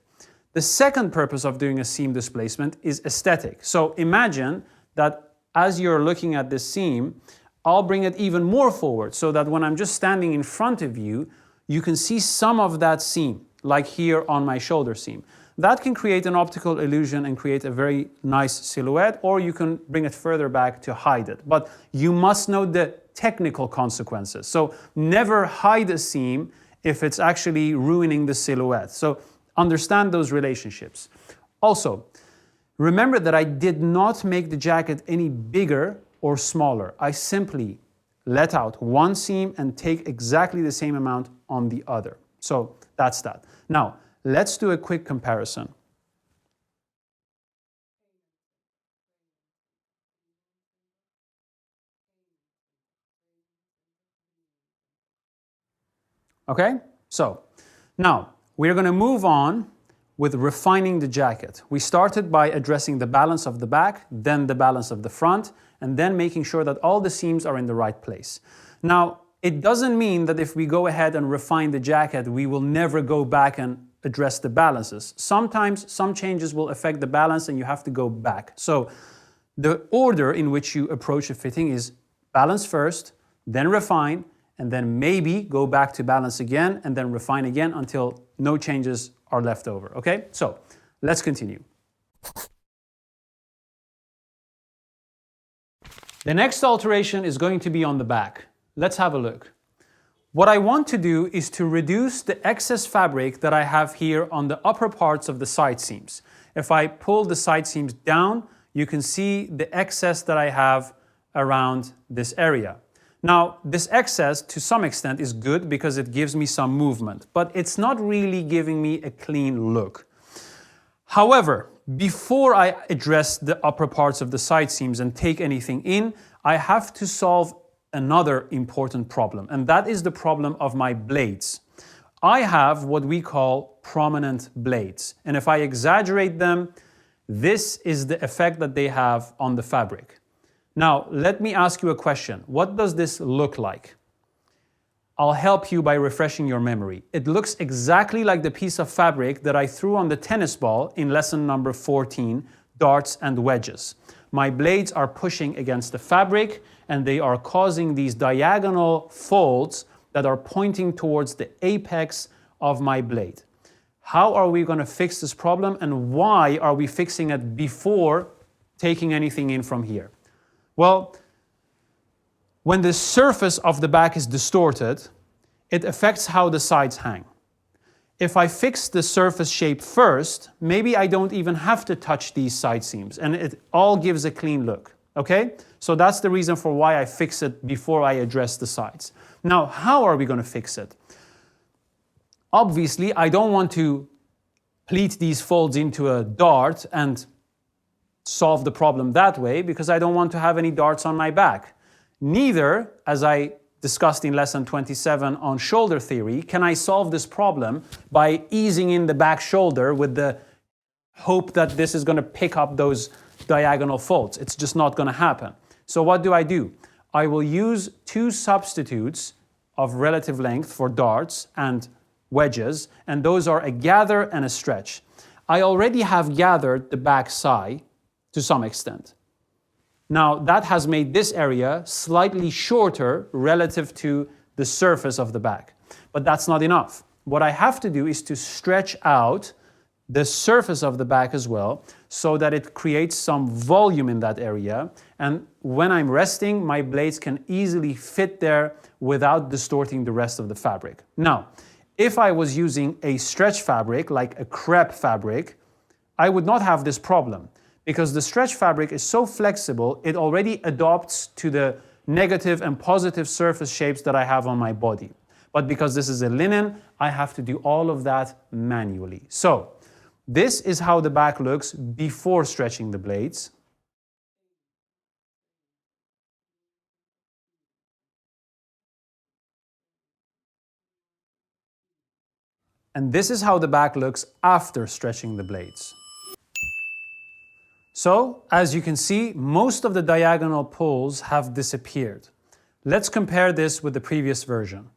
[SPEAKER 1] The second purpose of doing a seam displacement is aesthetic. So imagine that as you're looking at this seam, I'll bring it even more forward so that when I'm just standing in front of you, you can see some of that seam, like here on my shoulder seam. That can create an optical illusion and create a very nice silhouette, or you can bring it further back to hide it. But you must know the technical consequences. So never hide a seam if it's actually ruining the silhouette. So understand those relationships. Also, remember that I did not make the jacket any bigger or smaller. I simply let out one seam and take exactly the same amount on the other. So that's that. Now, let's do a quick comparison. Okay? So, now we're going to move on with refining the jacket. We started by addressing the balance of the back, then the balance of the front, and then making sure that all the seams are in the right place. Now, it doesn't mean that if we go ahead and refine the jacket, we will never go back and address the balances. Sometimes some changes will affect the balance and you have to go back. So the order in which you approach a fitting is balance first, then refine, and then maybe go back to balance again and then refine again until no changes are left over, okay? So let's continue. The next alteration is going to be on the back. Let's have a look. What I want to do is to reduce the excess fabric that I have here on the upper parts of the side seams. If I pull the side seams down, you can see the excess that I have around this area. Now, this excess to some extent is good because it gives me some movement, but it's not really giving me a clean look. However, before I address the upper parts of the side seams and take anything in, I have to solve another important problem, and that is the problem of my blades. I have what we call prominent blades, and if I exaggerate them, this is the effect that they have on the fabric. Now, let me ask you a question. What does this look like? I'll help you by refreshing your memory. It looks exactly like the piece of fabric that I threw on the tennis ball in lesson number 14, darts and wedges. My blades are pushing against the fabric and they are causing these diagonal folds that are pointing towards the apex of my blade. How are we going to fix this problem and why are we fixing it before taking anything in from here? Well, when the surface of the back is distorted, it affects how the sides hang. If I fix the surface shape first, maybe I don't even have to touch these side seams and it all gives a clean look, okay? So that's the reason for why I fix it before I address the sides. Now, how are we going to fix it? Obviously, I don't want to pleat these folds into a dart and solve the problem that way because I don't want to have any darts on my back. Neither, as I discussed in lesson 27 on shoulder theory, can I solve this problem by easing in the back shoulder with the hope that this is going to pick up those diagonal folds. It's just not going to happen. So what do? I will use two substitutes of relative length for darts and wedges, and those are a gather and a stretch. I already have gathered the back scye to some extent. Now, that has made this area slightly shorter relative to the surface of the back. But that's not enough. What I have to do is to stretch out the surface of the back as well so that it creates some volume in that area. And when I'm resting, my blades can easily fit there without distorting the rest of the fabric. Now, if I was using a stretch fabric, like a crepe fabric, I would not have this problem. Because the stretch fabric is so flexible, it already adapts to the negative and positive surface shapes that I have on my body. But because this is a linen, I have to do all of that manually. So, this is how the back looks before stretching the blades. And this is how the back looks after stretching the blades. So, as you can see, most of the diagonal pulls have disappeared. Let's compare this with the previous version.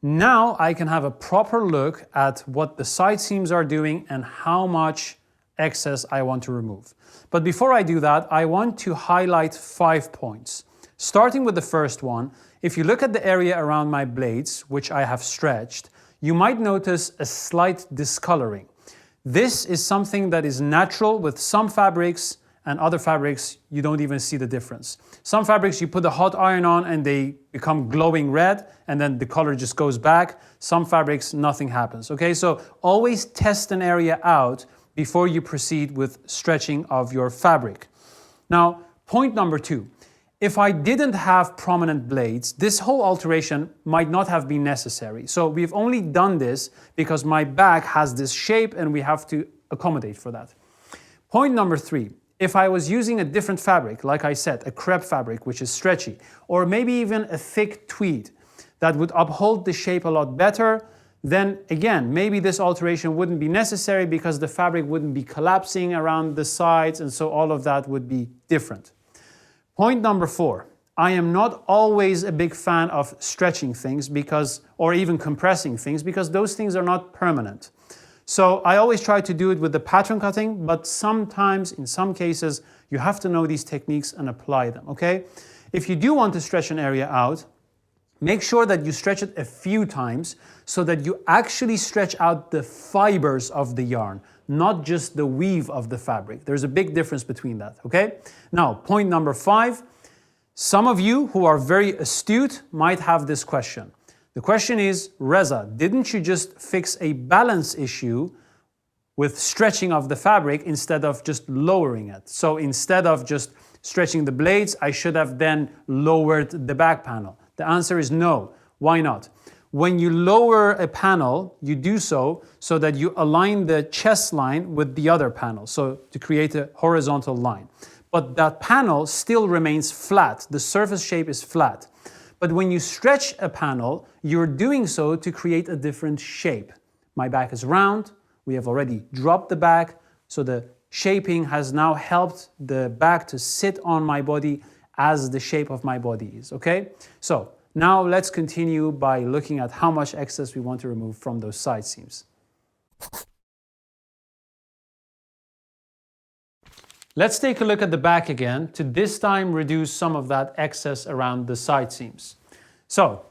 [SPEAKER 1] Now I can have a proper look at what the side seams are doing and how much excess I want to remove. But before I do that, I want to highlight 5 points. Starting with the first one, if you look at the area around my blades, which I have stretched, you might notice a slight discoloring. This is something that is natural with some fabrics, and other fabrics you don't even see the difference. Some fabrics you put a hot iron on and they become glowing red and then the color just goes back. Some fabrics, nothing happens, okay? So always test an area out before you proceed with stretching of your fabric. Now, point number 2. If I didn't have prominent blades, this whole alteration might not have been necessary. So we've only done this because my back has this shape and we have to accommodate for that. Point number 3. If I was using a different fabric, like I said, a crepe fabric, which is stretchy, or maybe even a thick tweed that would uphold the shape a lot better, then again, maybe this alteration wouldn't be necessary because the fabric wouldn't be collapsing around the sides, and so all of that would be different. Point number 4. I am not always a big fan of stretching things or even compressing things because those things are not permanent. So I always try to do it with the pattern cutting, but sometimes, in some cases, you have to know these techniques and apply them, okay? If you do want to stretch an area out, make sure that you stretch it a few times so that you actually stretch out the fibers of the yarn, not just the weave of the fabric. There's a big difference between that, okay? Now, point number 5. Some of you who are very astute might have this question. The question is, Reza, didn't you just fix a balance issue with stretching of the fabric instead of just lowering it? So instead of just stretching the blades, I should have then lowered the back panel. The answer is no. Why not? When you lower a panel, you do so that you align the chest line with the other panel, so to create a horizontal line. But that panel still remains flat. The surface shape is flat. But when you stretch a panel, you're doing so to create a different shape. My back is round. We have already dropped the back, so the shaping has now helped the back to sit on my body as the shape of my body is, okay? So now let's continue by looking at how much excess we want to remove from those side seams. Let's take a look at the back again to this time reduce some of that excess around the side seams. So,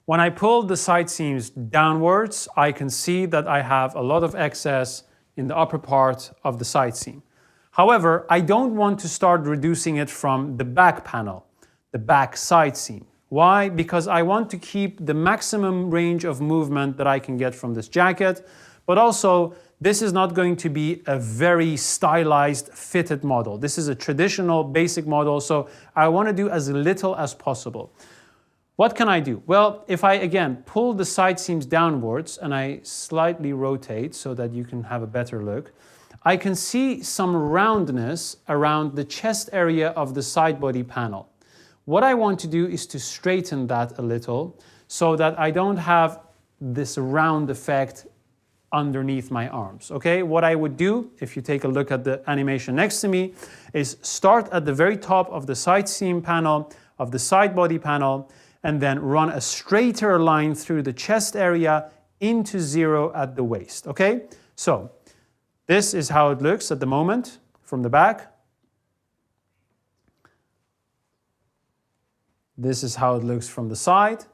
[SPEAKER 1] when I pull the side seams downwards, I can see that I have a lot of excess in the upper part of the side seam. However, I don't want to start reducing it from the back panel, the back side seam. Why? Because I want to keep the maximum range of movement that I can get from this jacket, but also this is not going to be a very stylized fitted model. This is a traditional basic model, so I want to do as little as possible. What can I do? Well, if I again pull the side seams downwards and I slightly rotate so that you can have a better look, I can see some roundness around the chest area of the side body panel. What I want to do is to straighten that a little so that I don't have this round effect underneath my arms, okay? What I would do, if you take a look at the animation next to me, is start at the very top of the side seam panel, of the side body panel, and then run a straighter line through the chest area into 0 at the waist, okay? So, this is how it looks at the moment from the back. This is how it looks from the side.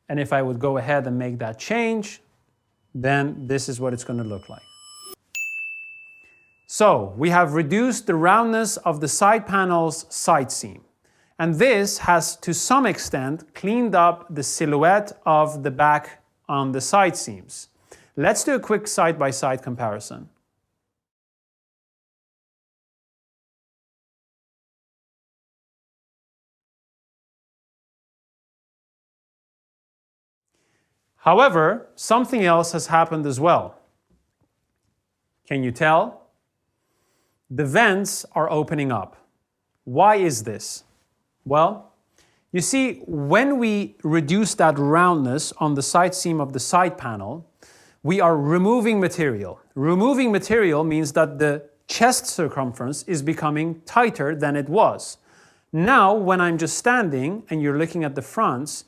[SPEAKER 1] And if I would go ahead and make that change, then this is what it's going to look like. So we have reduced the roundness of the side panel's side seam. And this has, to some extent, cleaned up the silhouette of the back on the side seams. Let's do a quick side-by-side comparison. However, something else has happened as well. Can you tell? The vents are opening up. Why is this? Well, you see, when we reduce that roundness on the side seam of the side panel, we are removing material. Removing material means that the chest circumference is becoming tighter than it was. Now, when I'm just standing and you're looking at the fronts,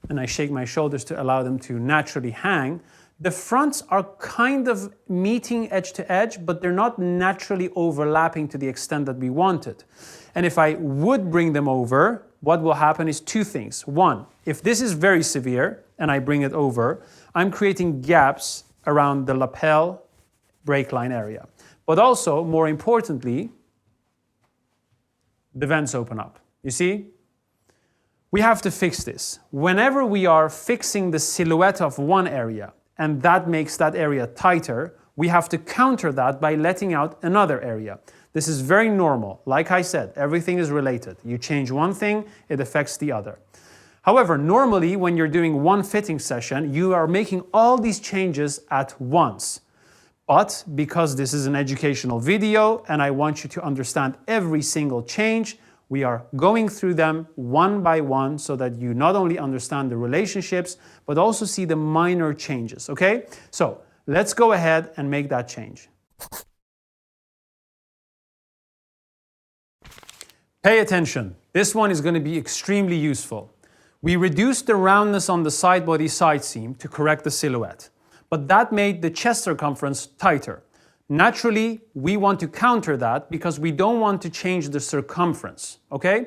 [SPEAKER 1] and I shake my shoulders to allow them to naturally hang, the fronts are kind of meeting edge to edge, but they're not naturally overlapping to the extent that we wanted. And if I would bring them over, what will happen is two things. One, if this is very severe and I bring it over, I'm creating gaps around the lapel brake line area. But also, more importantly, the vents open up. You see? We have to fix this. Whenever we are fixing the silhouette of one area, and that makes that area tighter, we have to counter that by letting out another area. This is very normal. Like I said, everything is related. You change one thing, it affects the other. However, normally when you're doing one fitting session, you are making all these changes at once. But because this is an educational video and I want you to understand every single change, we are going through them one by one so that you not only understand the relationships, but also see the minor changes, okay? So let's go ahead and make that change. Pay attention. This one is going to be extremely useful. We reduced the roundness on the side body side seam to correct the silhouette, but that made the chest circumference tighter. Naturally, we want to counter that because we don't want to change the circumference, okay?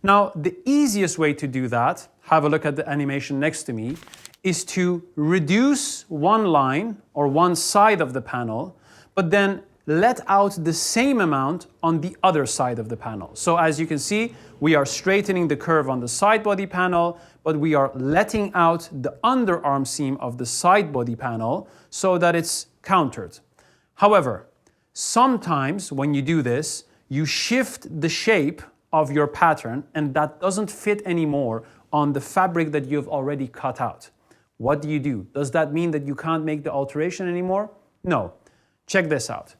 [SPEAKER 1] Now, the easiest way to do that, have a look at the animation next to me, is to reduce one line or one side of the panel, but then let out the same amount on the other side of the panel. So as you can see, we are straightening the curve on the side body panel, but we are letting out the underarm seam of the side body panel so that it's countered. However, sometimes when you do this, you shift the shape of your pattern and that doesn't fit anymore on the fabric that you've already cut out. What do? Does that mean that you can't make the alteration anymore? No. Check this out.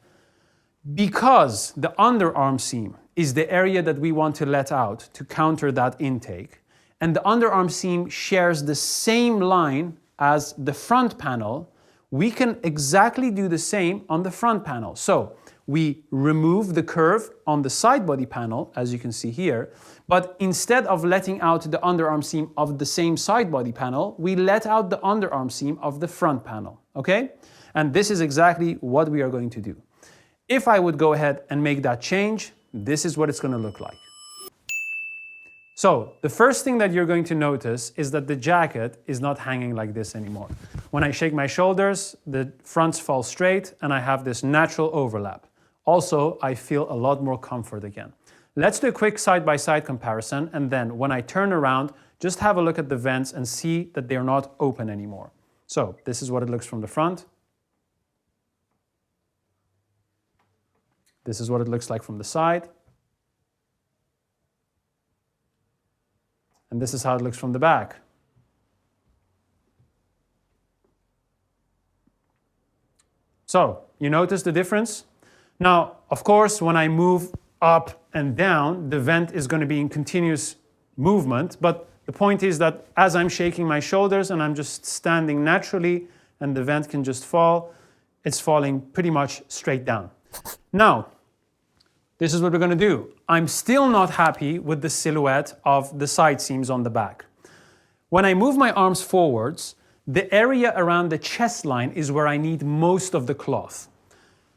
[SPEAKER 1] Because the underarm seam is the area that we want to let out to counter that intake, and the underarm seam shares the same line as the front panel, we can exactly do the same on the front panel. So we remove the curve on the side body panel, as you can see here, but instead of letting out the underarm seam of the same side body panel, we let out the underarm seam of the front panel, okay? And this is exactly what we are going to do. If I would go ahead and make that change, this is what it's going to look like. So the first thing that you're going to notice is that the jacket is not hanging like this anymore. When I shake my shoulders, the fronts fall straight and I have this natural overlap. Also, I feel a lot more comfort again. Let's do a quick side-by-side comparison, and then when I turn around, just have a look at the vents and see that they're not open anymore. So this is what it looks from the front. This is what it looks like from the side. And this is how it looks from the back. So, you notice the difference? Now, of course, when I move up and down, the vent is going to be in continuous movement, but the point is that as I'm shaking my shoulders and I'm just standing naturally and the vent can just fall, it's falling pretty much straight down. Now, this is what we're going to do. I'm still not happy with the silhouette of the side seams on the back. When I move my arms forwards, the area around the chest line is where I need most of the cloth.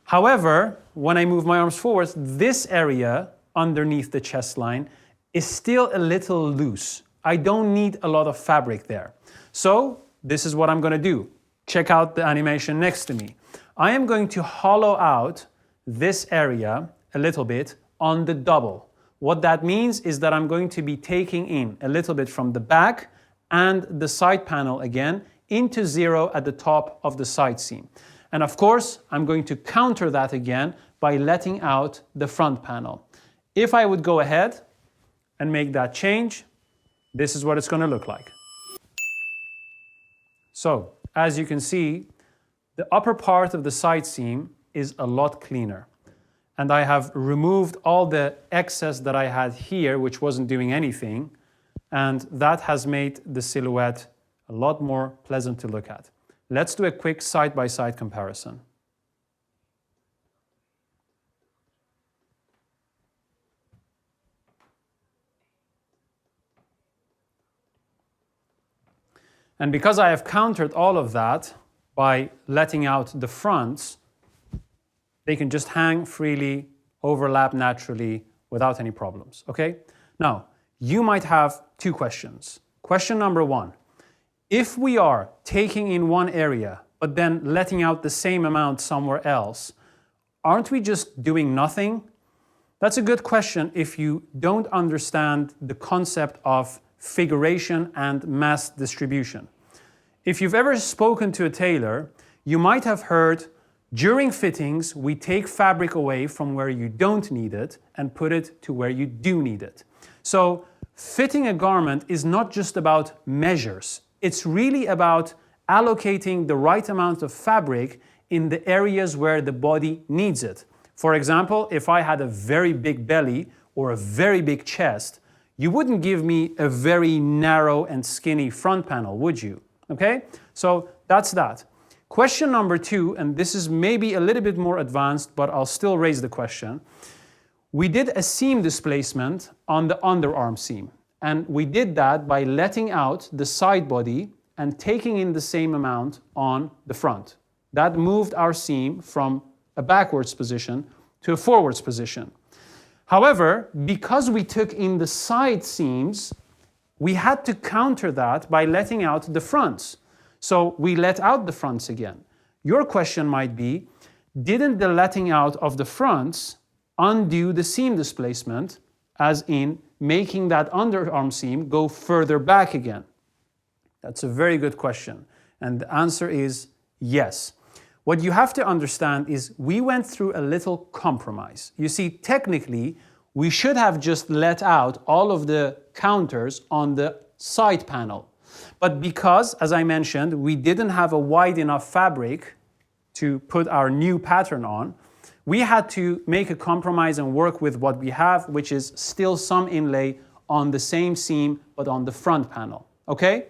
[SPEAKER 1] However, when I move my arms forwards, this area underneath the chest line is still a little loose. I don't need a lot of fabric there. So this is what I'm going to do. Check out the animation next to me. I am going to hollow out this area a little bit on the double. What that means is that I'm going to be taking in a little bit from the back and the side panel again into zero at the top of the side seam. And of course, I'm going to counter that again by letting out the front panel. If I would go ahead and make that change, this is what it's going to look like. So, as you can see, the upper part of the side seam is a lot cleaner. And I have removed all the excess that I had here, which wasn't doing anything, and that has made the silhouette a lot more pleasant to look at. Let's do a quick side-by-side comparison. And because I have countered all of that by letting out the fronts, they can just hang freely, overlap naturally without any problems, okay? Now, you might have two questions. Question number one, if we are taking in one area, but then letting out the same amount somewhere else, aren't we just doing nothing? That's a good question if you don't understand the concept of figuration and mass distribution. If you've ever spoken to a tailor, you might have heard during fittings, we take fabric away from where you don't need it and put it to where you do need it. So fitting a garment is not just about measures. It's really about allocating the right amount of fabric in the areas where the body needs it. For example, if I had a very big belly or a very big chest, you wouldn't give me a very narrow and skinny front panel, would you? Okay? So that's that. Question number two, and this is maybe a little bit more advanced, but I'll still raise the question. We did a seam displacement on the underarm seam, and we did that by letting out the side body and taking in the same amount on the front. That moved our seam from a backwards position to a forwards position. However, because we took in the side seams, we had to counter that by letting out the fronts. So we let out the fronts again. Your question might be, didn't the letting out of the fronts undo the seam displacement, as in making that underarm seam go further back again? That's a very good question. And the answer is yes. What you have to understand is we went through a little compromise. You see, technically, we should have just let out all of the counters on the side panel. But because, as I mentioned, we didn't have a wide enough fabric to put our new pattern on, we had to make a compromise and work with what we have, which is still some inlay on the same seam, but on the front panel, okay?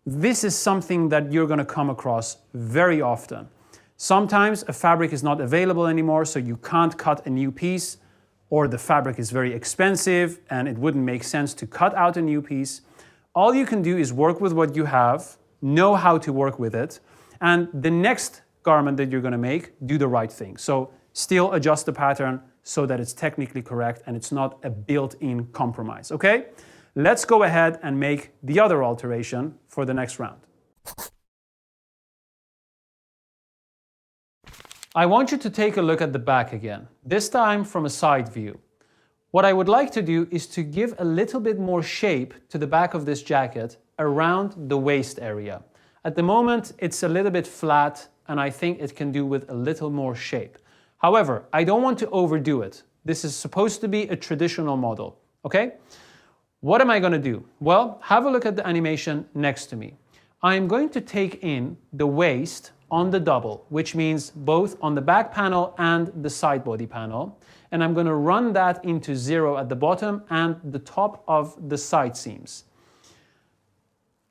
[SPEAKER 1] This is something that you're gonna come across very often. Sometimes a fabric is not available anymore, so you can't cut a new piece, or the fabric is very expensive and it wouldn't make sense to cut out a new piece. All you can do is work with what you have, know how to work with it, and the next garment that you're gonna make, do the right thing. So still adjust the pattern so that it's technically correct and it's not a built-in compromise, okay? Let's go ahead and make the other alteration for the next round. I want you to take a look at the back again, this time from a side view. What I would like to do is to give a little bit more shape to the back of this jacket around the waist area. At the moment, it's a little bit flat, and I think it can do with a little more shape. However, I don't want to overdo it. This is supposed to be a traditional model, okay? What am I going to do? Well, have a look at the animation next to me. I'm going to take in the waist on the double, which means both on the back panel and the side body panel. And I'm going to run that into 0 at the bottom and the top of the side seams.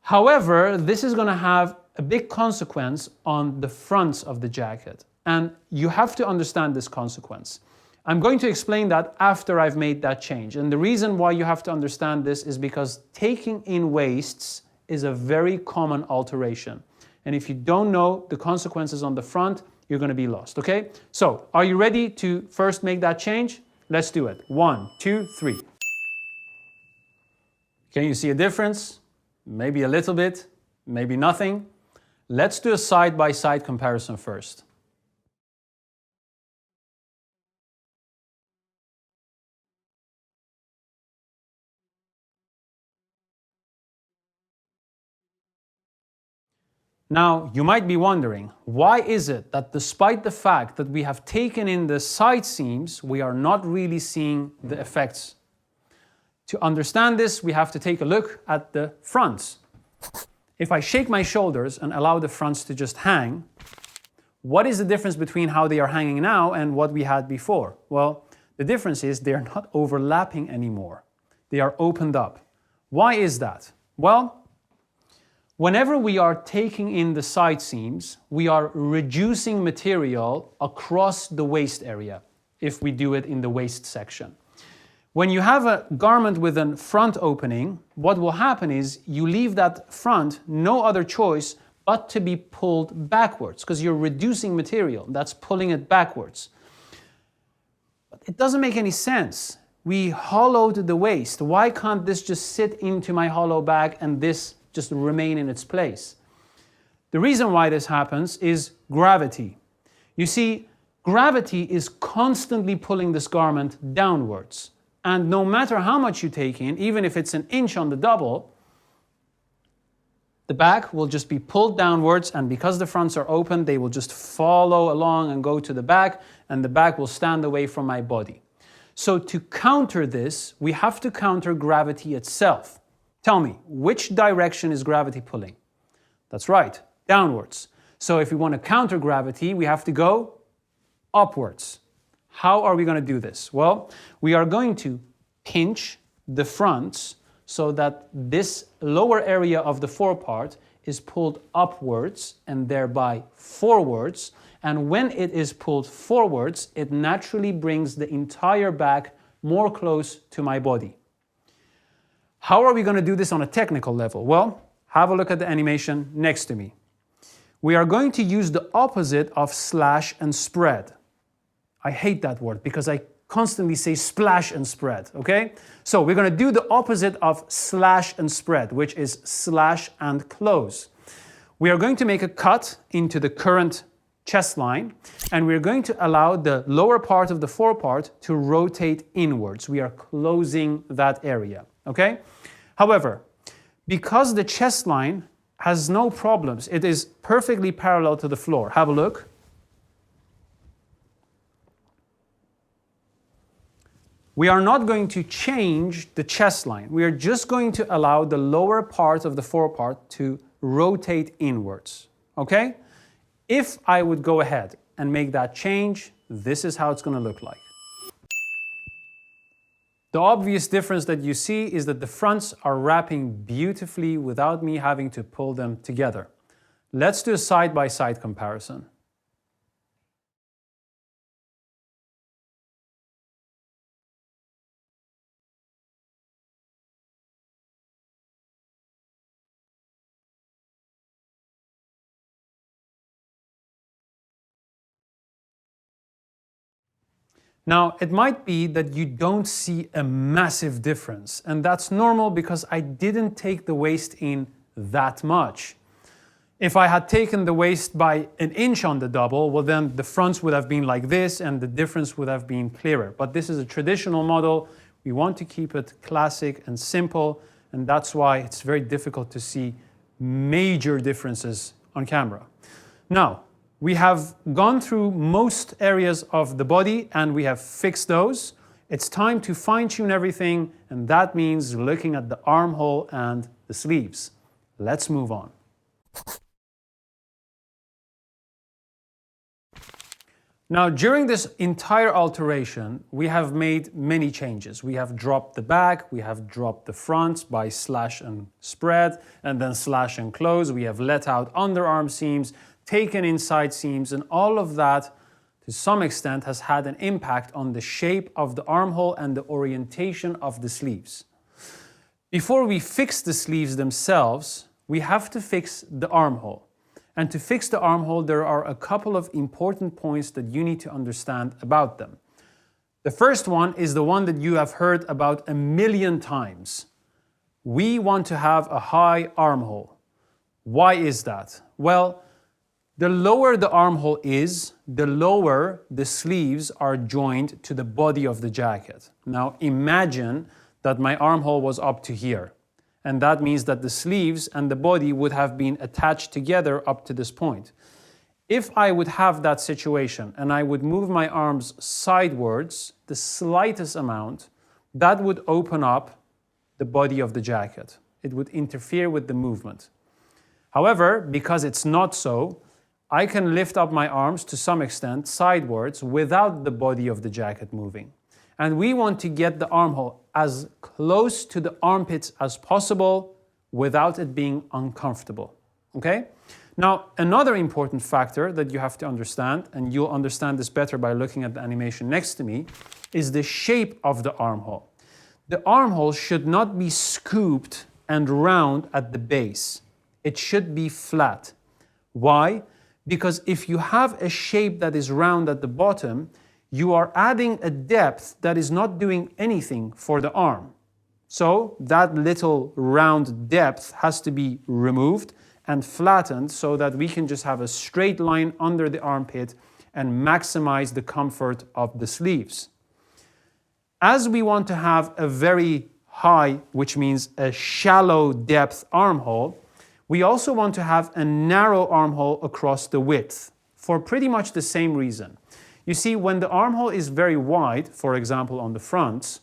[SPEAKER 1] However, this is going to have a big consequence on the fronts of the jacket. And you have to understand this consequence. I'm going to explain that after I've made that change. And the reason why you have to understand this is because taking in waists is a very common alteration. And if you don't know the consequences on the front, you're going to be lost, okay? So, are you ready to first make that change? Let's do it. 1, 2, 3. Can you see a difference? Maybe a little bit, maybe nothing. Let's do a side-by-side comparison first. Now, you might be wondering, why is it that despite the fact that we have taken in the side seams, we are not really seeing the effects? To understand this, we have to take a look at the fronts. If I shake my shoulders and allow the fronts to just hang, what is the difference between how they are hanging now and what we had before? Well, the difference is they are not overlapping anymore. They are opened up. Why is that? Well, whenever we are taking in the side seams, we are reducing material across the waist area if we do it in the waist section. When you have a garment with a front opening, what will happen is you leave that front no other choice but to be pulled backwards because you're reducing material. That's pulling it backwards. But it doesn't make any sense. We hollowed the waist. Why can't this just sit into my hollow bag and this just remain in its place? The reason why this happens is gravity. You see, gravity is constantly pulling this garment downwards. And no matter how much you take in, even if it's an inch on the double, the back will just be pulled downwards, and because the fronts are open, they will just follow along and go to the back, and the back will stand away from my body. So to counter this, we have to counter gravity itself. Tell me, which direction is gravity pulling? That's right, downwards. So if we want to counter gravity, we have to go upwards. How are we going to do this? Well, we are going to pinch the fronts so that this lower area of the forepart is pulled upwards and thereby forwards. And when it is pulled forwards, it naturally brings the entire back more close to my body. How are we going to do this on a technical level? Well, have a look at the animation next to me. We are going to use the opposite of slash and spread. I hate that word because I constantly say splash and spread, okay? So we're going to do the opposite of slash and spread, which is slash and close. We are going to make a cut into the current chest line, and we're going to allow the lower part of the forepart to rotate inwards. We are closing that area, okay? However, because the chest line has no problems, it is perfectly parallel to the floor. Have a look. We are not going to change the chest line. We are just going to allow the lower part of the forepart to rotate inwards, okay? If I would go ahead and make that change, this is how it's going to look like. The obvious difference that you see is that the fronts are wrapping beautifully without me having to pull them together. Let's do a side-by-side comparison. Now, it might be that you don't see a massive difference, and that's normal because I didn't take the waist in that much. If I had taken the waist by an inch on the double, well then the fronts would have been like this and the difference would have been clearer. But this is a traditional model. We want to keep it classic and simple, and that's why it's very difficult to see major differences on camera. Now, we have gone through most areas of the body and we have fixed those. It's time to fine-tune everything, and that means looking at the armhole and the sleeves. Let's move on. Now, during this entire alteration, we have made many changes. We have dropped the back, we have dropped the fronts by slash and spread, and then slash and close. We have let out underarm seams, taken inside seams, and all of that, to some extent, has had an impact on the shape of the armhole and the orientation of the sleeves. Before we fix the sleeves themselves, we have to fix the armhole. And to fix the armhole, there are a couple of important points that you need to understand about them. The first one is the one that you have heard about a million times. We want to have a high armhole. Why is that? Well, the lower the armhole is, the lower the sleeves are joined to the body of the jacket. Now imagine that my armhole was up to here. And that means that the sleeves and the body would have been attached together up to this point. If I would have that situation and I would move my arms sidewards, the slightest amount, that would open up the body of the jacket. It would interfere with the movement. However, because it's not so, I can lift up my arms to some extent sidewards without the body of the jacket moving. And we want to get the armhole as close to the armpits as possible without it being uncomfortable, okay? Now, another important factor that you have to understand, and you'll understand this better by looking at the animation next to me, is the shape of the armhole. The armhole should not be scooped and round at the base. It should be flat. Why? Because if you have a shape that is round at the bottom, you are adding a depth that is not doing anything for the arm. So that little round depth has to be removed and flattened so that we can just have a straight line under the armpit and maximize the comfort of the sleeves. As we want to have a very high, which means a shallow depth armhole, we also want to have a narrow armhole across the width for pretty much the same reason. You see, when the armhole is very wide, for example on the front,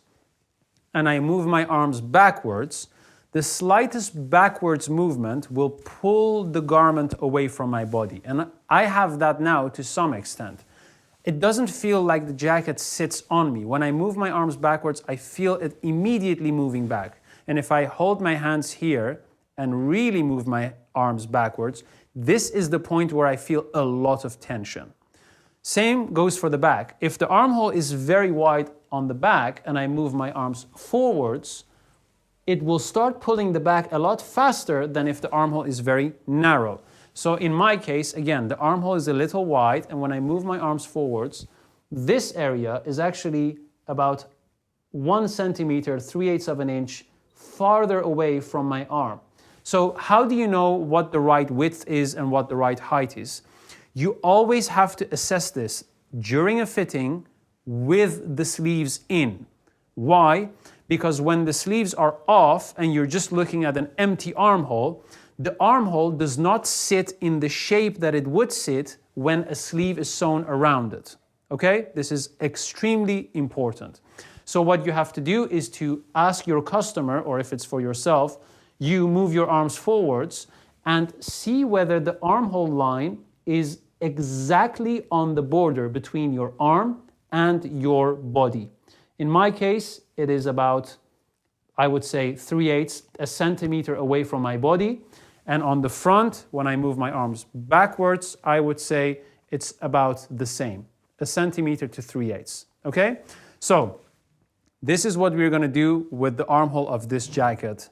[SPEAKER 1] and I move my arms backwards, the slightest backwards movement will pull the garment away from my body. And I have that now to some extent. It doesn't feel like the jacket sits on me. When I move my arms backwards, I feel it immediately moving back. And if I hold my hands here and really move my arms backwards, this is the point where I feel a lot of tension. Same goes for the back. If the armhole is very wide on the back and I move my arms forwards, it will start pulling the back a lot faster than if the armhole is very narrow. So in my case, again, the armhole is a little wide, and when I move my arms forwards, this area is actually about 1 centimeter, 3/8 of an inch farther away from my arm. So how do you know what the right width is and what the right height is? You always have to assess this during a fitting with the sleeves in. Why? Because when the sleeves are off and you're just looking at an empty armhole, the armhole does not sit in the shape that it would sit when a sleeve is sewn around it. Okay? This is extremely important. So what you have to do is to ask your customer, or if it's for yourself, you move your arms forwards and see whether the armhole line is exactly on the border between your arm and your body. In my case, it is about, I would say, 3/8, a centimeter away from my body. And on the front, when I move my arms backwards, I would say it's about the same, a centimeter to 3/8. Okay? So this is what we're going to do with the armhole of this jacket,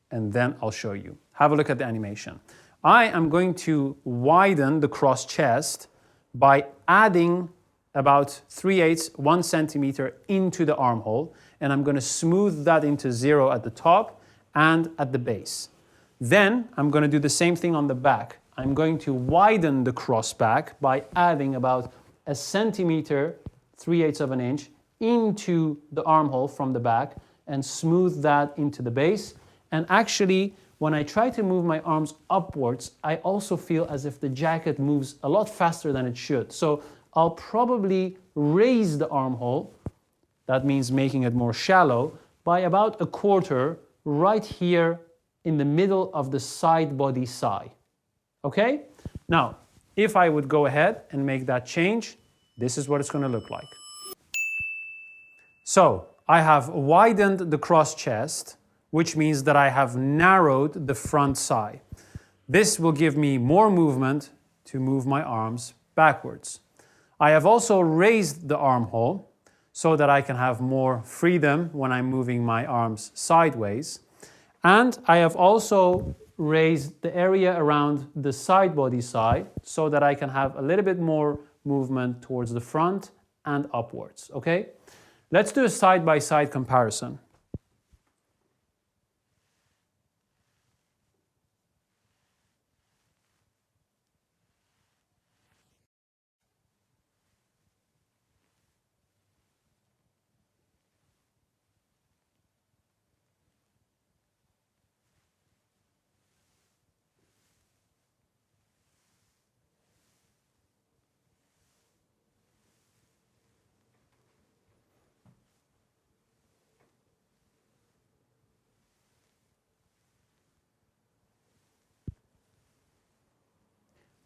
[SPEAKER 1] and then I'll show you. Have a look at the animation. I am going to widen the cross chest by adding about 3/8, 1 centimeter into the armhole, and I'm going to smooth that into 0 at the top and at the base. Then I'm going to do the same thing on the back. I'm going to widen the cross back by adding about a centimeter, 3/8 of an inch, into the armhole from the back and smooth that into the base. And actually, when I try to move my arms upwards, I also feel as if the jacket moves a lot faster than it should. So I'll probably raise the armhole, that means making it more shallow, by about 1/4 right here in the middle of the side body scye. Okay? Now, if I would go ahead and make that change, this is what it's going to look like. So I have widened the cross chest, which means that I have narrowed the front scye. This will give me more movement to move my arms backwards. I have also raised the armhole so that I can have more freedom when I'm moving my arms sideways. And I have also raised the area around the side body scye so that I can have a little bit more movement towards the front and upwards, okay? Let's do a side-by-side comparison.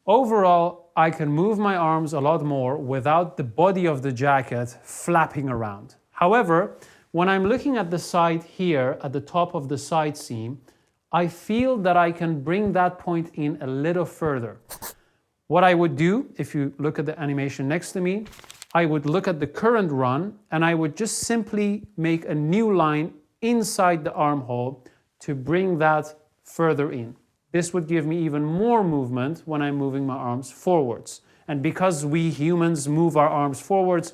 [SPEAKER 1] Overall, I can move my arms a lot more without the body of the jacket flapping around. However, when I'm looking at the side here, at the top of the side seam, I feel that I can bring that point in a little further. What I would do, if you look at the animation next to me, I would look at the current run and I would just simply make a new line inside the armhole to bring that further in. This would give me even more movement when I'm moving my arms forwards. And because we humans move our arms forwards,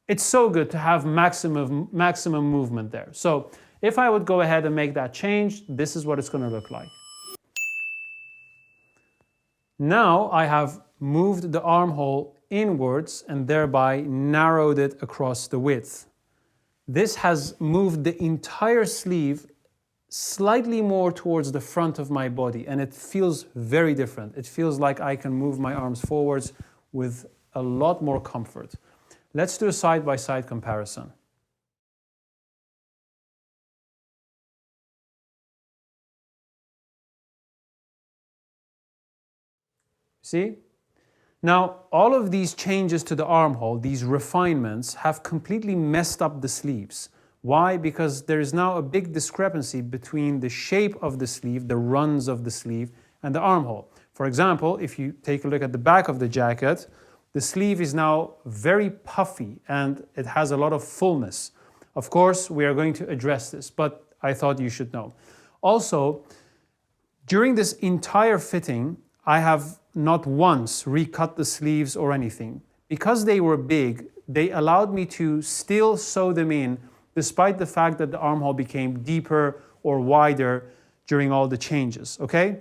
[SPEAKER 1] it's so good to have maximum movement there. So if I would go ahead and make that change, this is what it's going to look like. Now I have moved the armhole inwards and thereby narrowed it across the width. This has moved the entire sleeve slightly more towards the front of my body, and it feels very different. It feels like I can move my arms forwards with a lot more comfort. Let's do a side-by-side comparison. See? Now, all of these changes to the armhole, these refinements, have completely messed up the sleeves. Why? Because there is now a big discrepancy between the shape of the sleeve, the runs of the sleeve, and the armhole. For example, if you take a look at the back of the jacket, the sleeve is now very puffy and it has a lot of fullness. Of course, we are going to address this, but I thought you should know. Also, during this entire fitting, I have not once recut the sleeves or anything. Because they were big, they allowed me to still sew them in despite the fact that the armhole became deeper or wider during all the changes, okay?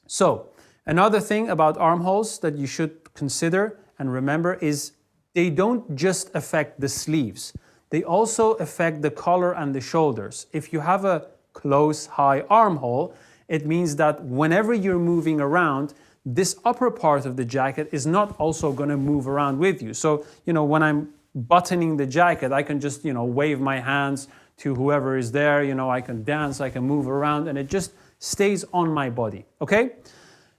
[SPEAKER 1] So, another thing about armholes that you should consider and remember is they don't just affect the sleeves. They also affect the collar and the shoulders. If you have a close, high armhole, it means that whenever you're moving around, this upper part of the jacket is not also going to move around with you. So, when I'm buttoning the jacket, I can just, wave my hands to whoever is there. I can dance, I can move around, and it just stays on my body, okay?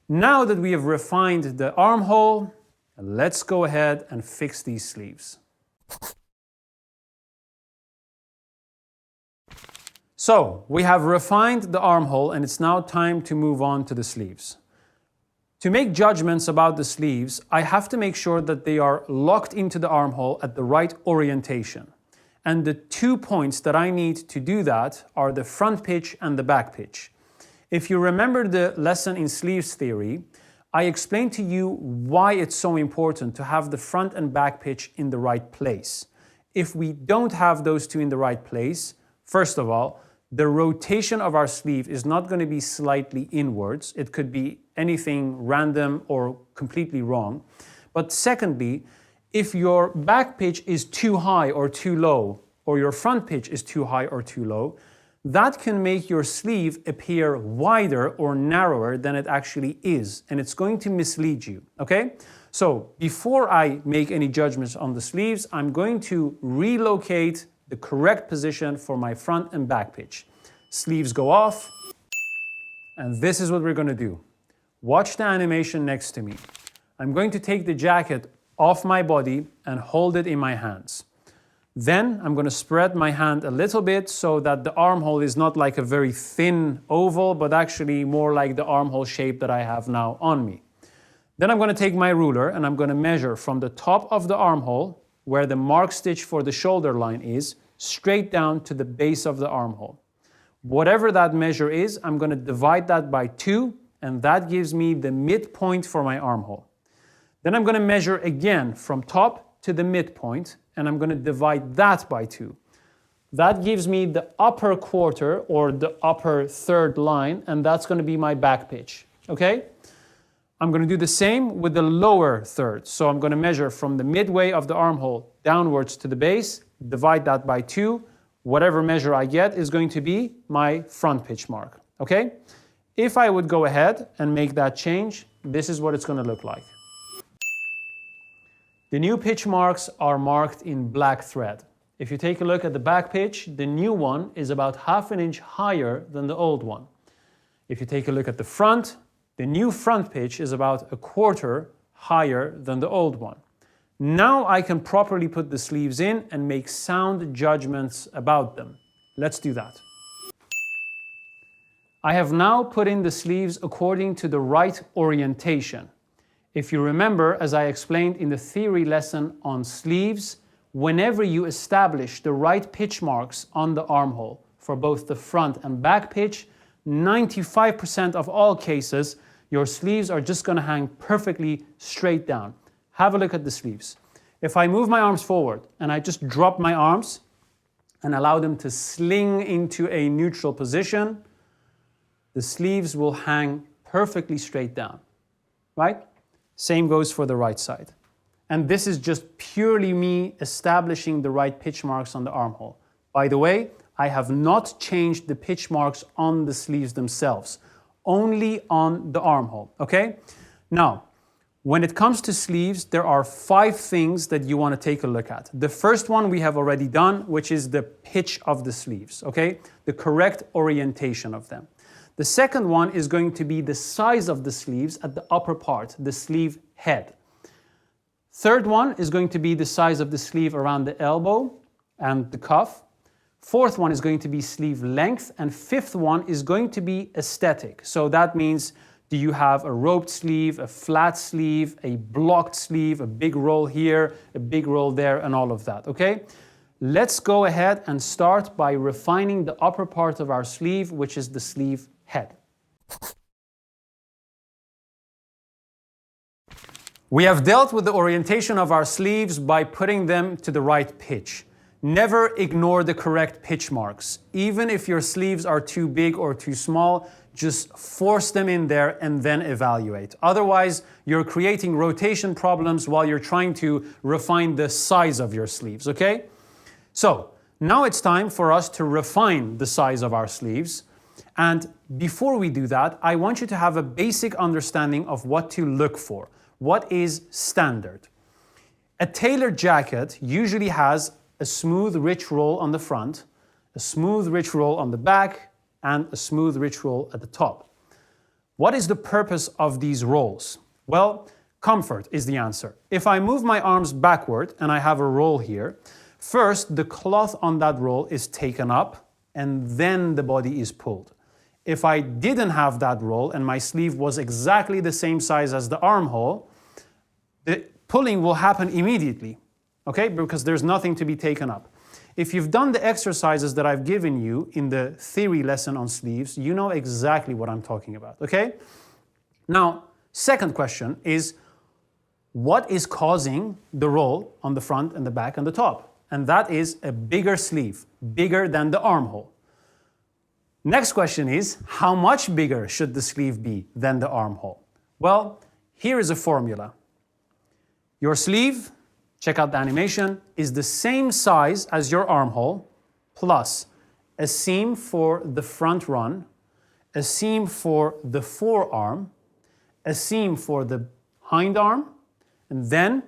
[SPEAKER 1] Now that we have refined the armhole, let's go ahead and fix these sleeves. So, we have refined the armhole and it's now time to move on to the sleeves. To make judgments about the sleeves, I have to make sure that they are locked into the armhole at the right orientation. And the 2 points that I need to do that are the front pitch and the back pitch. If you remember the lesson in sleeves theory, I explained to you why it's so important to have the front and back pitch in the right place. If we don't have those two in the right place, first of all, the rotation of our sleeve is not going to be slightly inwards. It could be anything random or completely wrong. But secondly, if your back pitch is too high or too low, or your front pitch is too high or too low, that can make your sleeve appear wider or narrower than it actually is, and it's going to mislead you, okay? So before I make any judgments on the sleeves, I'm going to relocate the correct position for my front and back pitch. Sleeves go off, and this is what we're going to do. Watch the animation next to me. I'm going to take the jacket off my body and hold it in my hands. Then I'm going to spread my hand a little bit so that the armhole is not like a very thin oval, but actually more like the armhole shape that I have now on me. Then I'm going to take my ruler and I'm going to measure from the top of the armhole, where the mark stitch for the shoulder line is, straight down to the base of the armhole. Whatever that measure is, I'm going to divide that by 2, and that gives me the midpoint for my armhole. Then I'm going to measure again from top to the midpoint, and I'm going to divide that by 2. That gives me the upper quarter or the upper third line, and that's going to be my back pitch, okay? I'm going to do the same with the lower third. So I'm going to measure from the midway of the armhole downwards to the base, divide that by 2. Whatever measure I get is going to be my front pitch mark, okay? If I would go ahead and make that change, this is what it's going to look like. The new pitch marks are marked in black thread. If you take a look at the back pitch, the new one is about ½ inch higher than the old one. If you take a look at the front, the new front pitch is about 1/4 higher than the old one. Now I can properly put the sleeves in and make sound judgments about them. Let's do that. I have now put in the sleeves according to the right orientation. If you remember, as I explained in the theory lesson on sleeves, whenever you establish the right pitch marks on the armhole, for both the front and back pitch, 95% of all cases, your sleeves are just going to hang perfectly straight down. Have a look at the sleeves. If I move my arms forward and I just drop my arms and allow them to sling into a neutral position, the sleeves will hang perfectly straight down, right? Same goes for the right side. And this is just purely me establishing the right pitch marks on the armhole. By the way, I have not changed the pitch marks on the sleeves themselves, only on the armhole, okay? Now, when it comes to sleeves, there are 5 things that you want to take a look at. The first one we have already done, which is the pitch of the sleeves, okay? The correct orientation of them. The second one is going to be the size of the sleeves at the upper part, the sleeve head. Third one is going to be the size of the sleeve around the elbow and the cuff. Fourth one is going to be sleeve length. And fifth one is going to be aesthetic. So that means, do you have a roped sleeve, a flat sleeve, a blocked sleeve, a big roll here, a big roll there, and all of that, okay? Let's go ahead and start by refining the upper part of our sleeve, which is the sleeve head. We have dealt with the orientation of our sleeves by putting them to the right pitch. Never ignore the correct pitch marks. Even if your sleeves are too big or too small, just force them in there and then evaluate. Otherwise, you're creating rotation problems while you're trying to refine the size of your sleeves, okay? So, now it's time for us to refine the size of our sleeves. And before we do that, I want you to have a basic understanding of what to look for. What is standard? A tailored jacket usually has a smooth, rich roll on the front, a smooth, rich roll on the back, and a smooth, rich roll at the top. What is the purpose of these rolls? Well, comfort is the answer. If I move my arms backward and I have a roll here, first the cloth on that roll is taken up and then the body is pulled. If I didn't have that roll and my sleeve was exactly the same size as the armhole, the pulling will happen immediately, okay? Because there's nothing to be taken up. If you've done the exercises that I've given you in the theory lesson on sleeves, you know exactly what I'm talking about, okay? Now, second question is, what is causing the roll on the front and the back and the top? And that is a bigger sleeve, bigger than the armhole. Next question is, how much bigger should the sleeve be than the armhole? Well, here is a formula. Your sleeve, check out the animation, is the same size as your armhole, plus a seam for the front run, a seam for the forearm, a seam for the hind arm, and then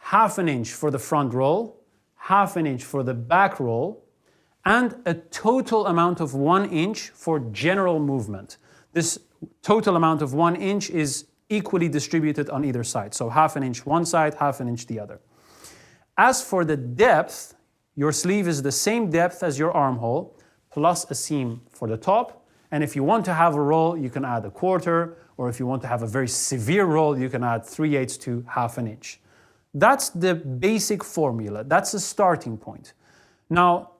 [SPEAKER 1] ½ inch for the front roll, ½ inch for the back roll, and a total amount of 1 inch for general movement. This total amount of 1 inch is equally distributed on either side. So ½ inch one side, ½ inch the other. As for the depth, your sleeve is the same depth as your armhole, plus a seam for the top. And if you want to have a roll, you can add a 1/4, or if you want to have a very severe roll, you can add 3/8 to ½ inch. That's the basic formula. That's a starting point. Now,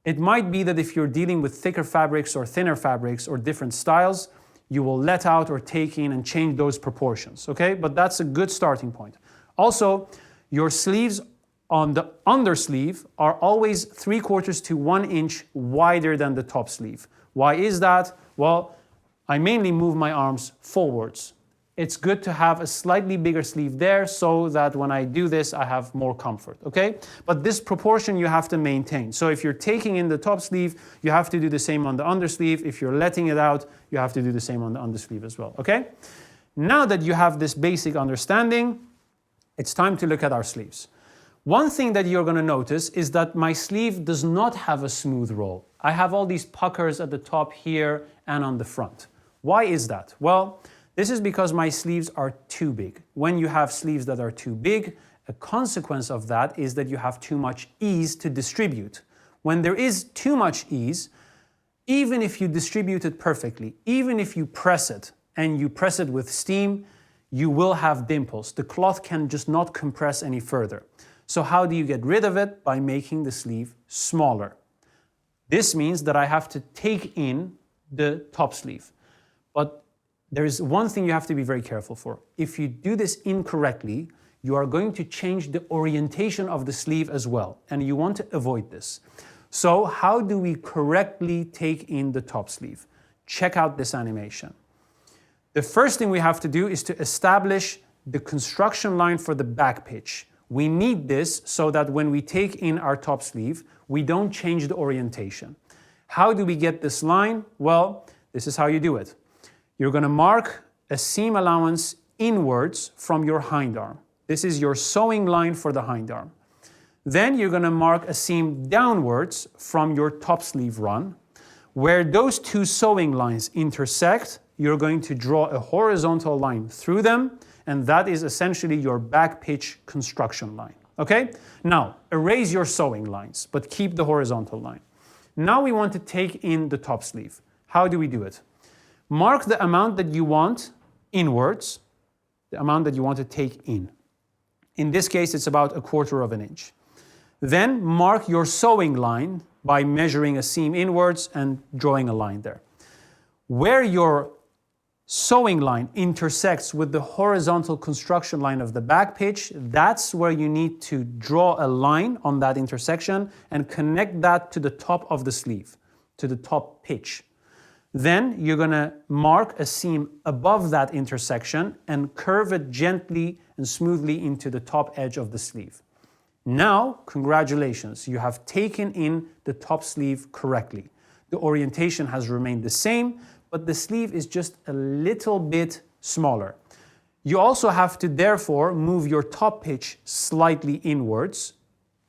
[SPEAKER 1] it might be that if you're dealing with thicker fabrics or thinner fabrics or different styles, you will let out or take in and change those proportions, okay? But that's a good starting point. Also, your sleeves on the undersleeve are always 3/4 to 1 inch wider than the top sleeve. Why is that? Well, I mainly move my arms forwards. It's good to have a slightly bigger sleeve there so that when I do this, I have more comfort, okay? But this proportion you have to maintain. So if you're taking in the top sleeve, you have to do the same on the undersleeve. If you're letting it out, you have to do the same on the undersleeve as well, okay? Now that you have this basic understanding, it's time to look at our sleeves. One thing that you're gonna notice is that my sleeve does not have a smooth roll. I have all these puckers at the top here and on the front. Why is that? Well, this is because my sleeves are too big. When you have sleeves that are too big, a consequence of that is that you have too much ease to distribute. When there is too much ease, even if you distribute it perfectly, even if you press it and you press it with steam, you will have dimples. The cloth can just not compress any further. So how do you get rid of it? By making the sleeve smaller. This means that I have to take in the top sleeve. But there is one thing you have to be very careful for. If you do this incorrectly, you are going to change the orientation of the sleeve as well, and you want to avoid this. So how do we correctly take in the top sleeve? Check out this animation. The first thing we have to do is to establish the construction line for the back pitch. We need this so that when we take in our top sleeve, we don't change the orientation. How do we get this line? Well, this is how you do it. You're going to mark a seam allowance inwards from your hind arm. This is your sewing line for the hind arm. Then you're going to mark a seam downwards from your top sleeve run. Where those two sewing lines intersect, you're going to draw a horizontal line through them, and that is essentially your back pitch construction line. Okay? Now, erase your sewing lines, but keep the horizontal line. Now we want to take in the top sleeve. How do we do it? Mark the amount that you want inwards, the amount that you want to take in. In this case, it's about 1/4 of an inch. Then mark your sewing line by measuring a seam inwards and drawing a line there. Where your sewing line intersects with the horizontal construction line of the back pitch, that's where you need to draw a line on that intersection and connect that to the top of the sleeve, to the top pitch. Then you're going to mark a seam above that intersection and curve it gently and smoothly into the top edge of the sleeve. Now, congratulations, you have taken in the top sleeve correctly. The orientation has remained the same, but the sleeve is just a little bit smaller. You also have to therefore move your top pitch slightly inwards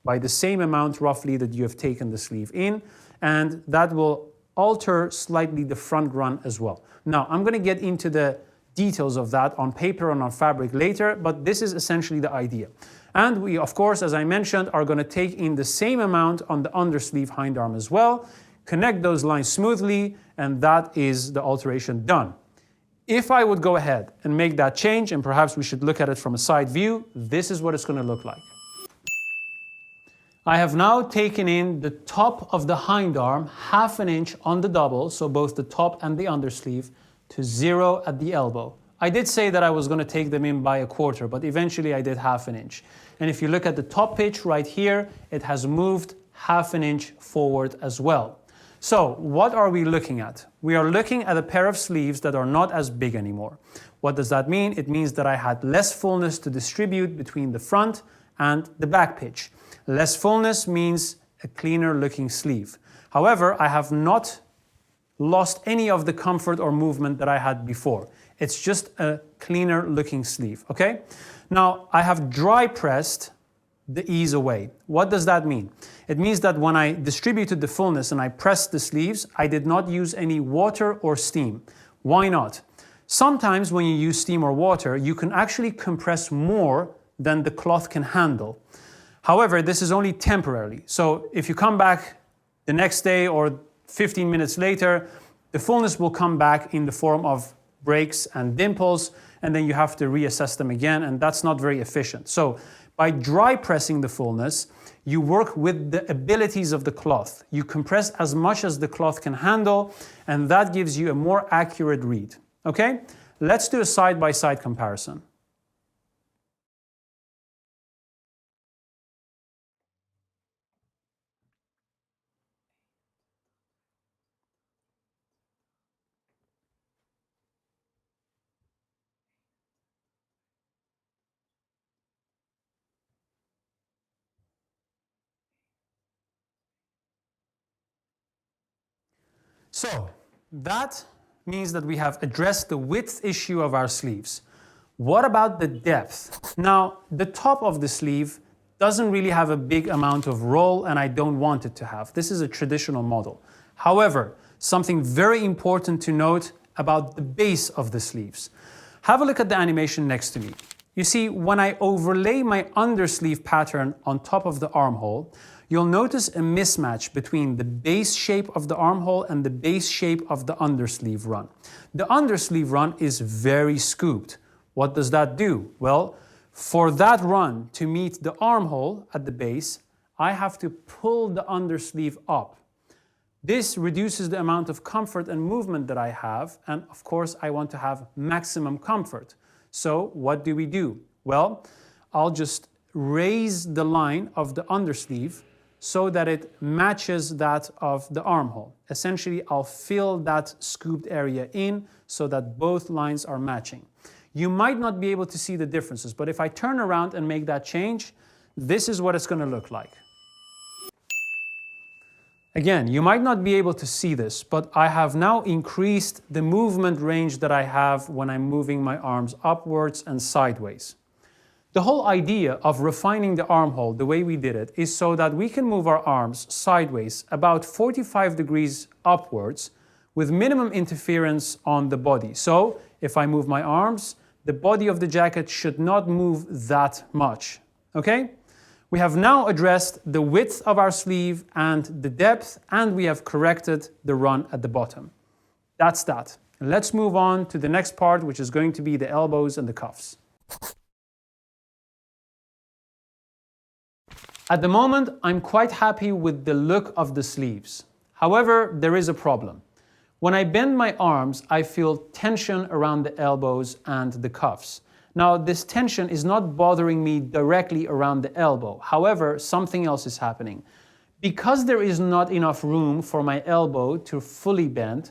[SPEAKER 1] by the same amount roughly that you have taken the sleeve in, and that will alter slightly the front run as well. Now, I'm going to get into the details of that on paper and on fabric later, but this is essentially the idea. And we, of course, as I mentioned, are going to take in the same amount on the undersleeve hind arm as well, connect those lines smoothly, and that is the alteration done. If I would go ahead and make that change, and perhaps we should look at it from a side view, this is what it's going to look like. I have now taken in the top of the hind arm 1/2 inch on the double, so both the top and the undersleeve, to 0 at the elbow. I did say that I was going to take them in by 1/4, but eventually I did 1/2 inch. And if you look at the top pitch right here, it has moved 1/2 inch forward as well. So what are we looking at? We are looking at a pair of sleeves that are not as big anymore. What does that mean? It means that I had less fullness to distribute between the front and the back pitch. Less fullness means a cleaner looking sleeve. However, I have not lost any of the comfort or movement that I had before. It's just a cleaner looking sleeve, okay? Now, I have dry pressed the ease away. What does that mean? It means that when I distributed the fullness and I pressed the sleeves, I did not use any water or steam. Why not? Sometimes when you use steam or water, you can actually compress more than the cloth can handle. However, this is only temporarily. So if you come back the next day or 15 minutes later, the fullness will come back in the form of breaks and dimples, and then you have to reassess them again, and that's not very efficient. So by dry pressing the fullness, you work with the abilities of the cloth. You compress as much as the cloth can handle, and that gives you a more accurate read. Okay? Let's do a side-by-side comparison. So that means that we have addressed the width issue of our sleeves. What about the depth? Now, the top of the sleeve doesn't really have a big amount of roll, and I don't want it to have. This is a traditional model. However, something very important to note about the base of the sleeves. Have a look at the animation next to me. You see, when I overlay my undersleeve pattern on top of the armhole, you'll notice a mismatch between the base shape of the armhole and the base shape of the undersleeve run. The undersleeve run is very scooped. What does that do? Well, for that run to meet the armhole at the base, I have to pull the undersleeve up. This reduces the amount of comfort and movement that I have, and of course I want to have maximum comfort. So what do? Well, I'll just raise the line of the undersleeve so that it matches that of the armhole. Essentially, I'll fill that scooped area in so that both lines are matching. You might not be able to see the differences, but if I turn around and make that change, this is what it's going to look like. Again, you might not be able to see this, but I have now increased the movement range that I have when I'm moving my arms upwards and sideways. The whole idea of refining the armhole the way we did it is so that we can move our arms sideways about 45 degrees upwards with minimum interference on the body. So if I move my arms, the body of the jacket should not move that much, okay? We have now addressed the width of our sleeve and the depth, and we have corrected the run at the bottom. That's that. Let's move on to the next part, which is going to be the elbows and the cuffs. At the moment, I'm quite happy with the look of the sleeves. However, there is a problem. When I bend my arms, I feel tension around the elbows and the cuffs. Now, this tension is not bothering me directly around the elbow. However, something else is happening. Because there is not enough room for my elbow to fully bend,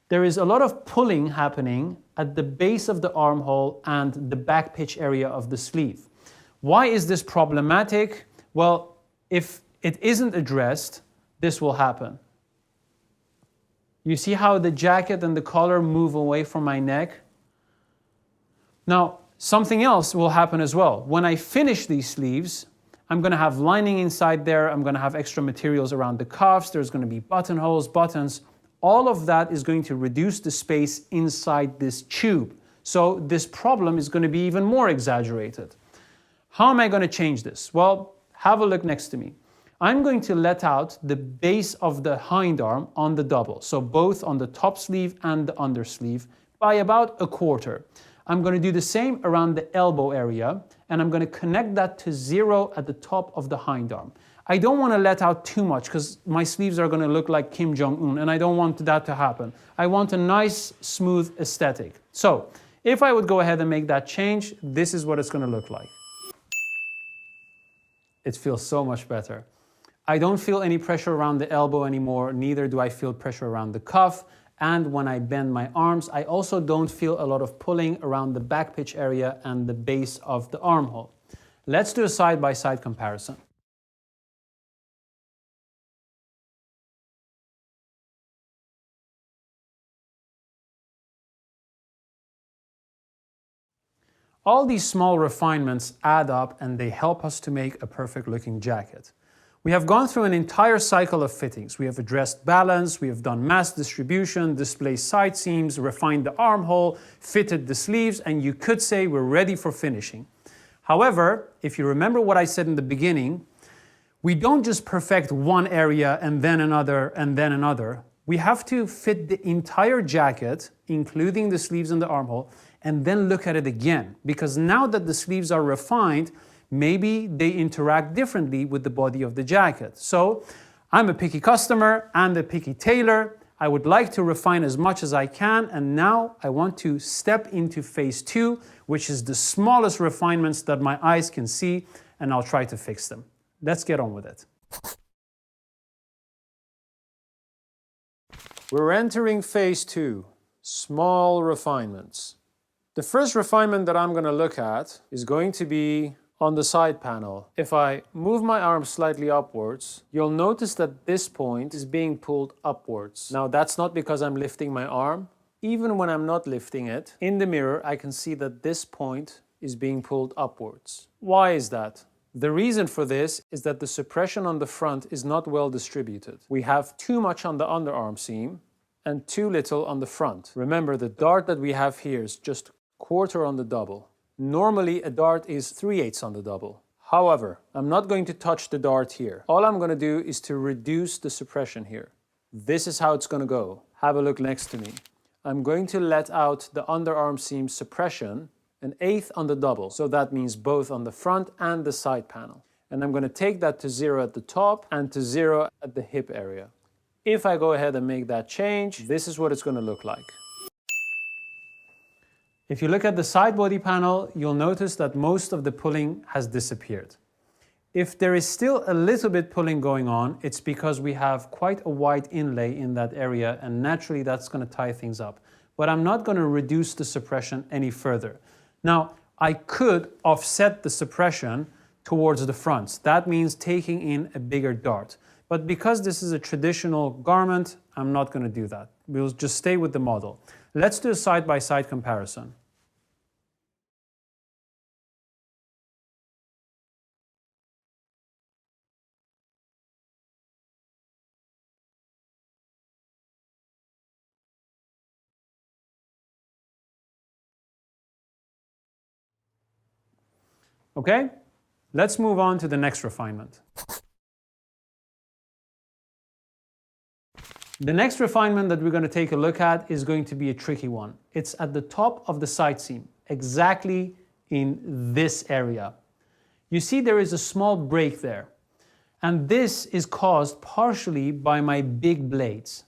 [SPEAKER 1] there is a lot of pulling happening at the base of the armhole and the back pitch area of the sleeve. Why is this problematic? Well, if it isn't addressed, this will happen. You see how the jacket and the collar move away from my neck? Now, something else will happen as well. When I finish these sleeves, I'm going to have lining inside there. I'm going to have extra materials around the cuffs. There's going to be buttonholes, buttons. All of that is going to reduce the space inside this tube. So this problem is going to be even more exaggerated. How am I going to change this? Well, have a look next to me. I'm going to let out the base of the hind arm on the double, so both on the top sleeve and the undersleeve, by about a quarter. I'm going to do the same around the elbow area, and I'm going to connect that to 0 at the top of the hind arm. I don't want to let out too much because my sleeves are going to look like Kim Jong-un, and I don't want that to happen. I want a nice, smooth aesthetic. So, if I would go ahead and make that change, this is what it's going to look like. It feels so much better. I don't feel any pressure around the elbow anymore, neither do I feel pressure around the cuff. And when I bend my arms, I also don't feel a lot of pulling around the back pitch area and the base of the armhole. Let's do a side-by-side comparison. All these small refinements add up and they help us to make a perfect looking jacket. We have gone through an entire cycle of fittings. We have addressed balance, we have done mass distribution, displaced side seams, refined the armhole, fitted the sleeves, and you could say we're ready for finishing. However, if you remember what I said in the beginning, we don't just perfect one area and then another and then another. We have to fit the entire jacket, including the sleeves and the armhole, and then look at it again. Because now that the sleeves are refined, maybe they interact differently with the body of the jacket. So I'm a picky customer and a picky tailor. I would like to refine as much as I can, and now I want to step into phase 2, which is the smallest refinements that my eyes can see, and I'll try to fix them. Let's get on with it. We're entering phase 2, small refinements. The first refinement that I'm going to look at is going to be on the side panel. If I move my arm slightly upwards, you'll notice that this point is being pulled upwards. Now that's not because I'm lifting my arm. Even when I'm not lifting it, in the mirror I can see that this point is being pulled upwards. Why is that? The reason for this is that the suppression on the front is not well distributed. We have too much on the underarm seam and too little on the front. Remember, the dart that we have here is just quarter on the double. Normally, a dart is 3/8 on the double. However, I'm not going to touch the dart here. All I'm going to do is to reduce the suppression here. This is how it's going to go. Have a look next to me. I'm going to let out the underarm seam suppression 1/8 on the double. So that means both on the front and the side panel. And I'm going to take that to 0 at the top and to 0 at the hip area. If I go ahead and make that change, this is what it's going to look like. If you look at the side body panel, you'll notice that most of the pulling has disappeared. If there is still a little bit pulling going on, it's because we have quite a wide inlay in that area, and naturally that's going to tie things up. But I'm not going to reduce the suppression any further. Now, I could offset the suppression towards the front. That means taking in a bigger dart. But because this is a traditional garment, I'm not going to do that. We'll just stay with the model. Let's do a side-by-side comparison. Okay, let's move on to the next refinement. The next refinement that we're going to take a look at is going to be a tricky one. It's at the top of the side seam, exactly in this area. You see there is a small break there, and this is caused partially by my big blades.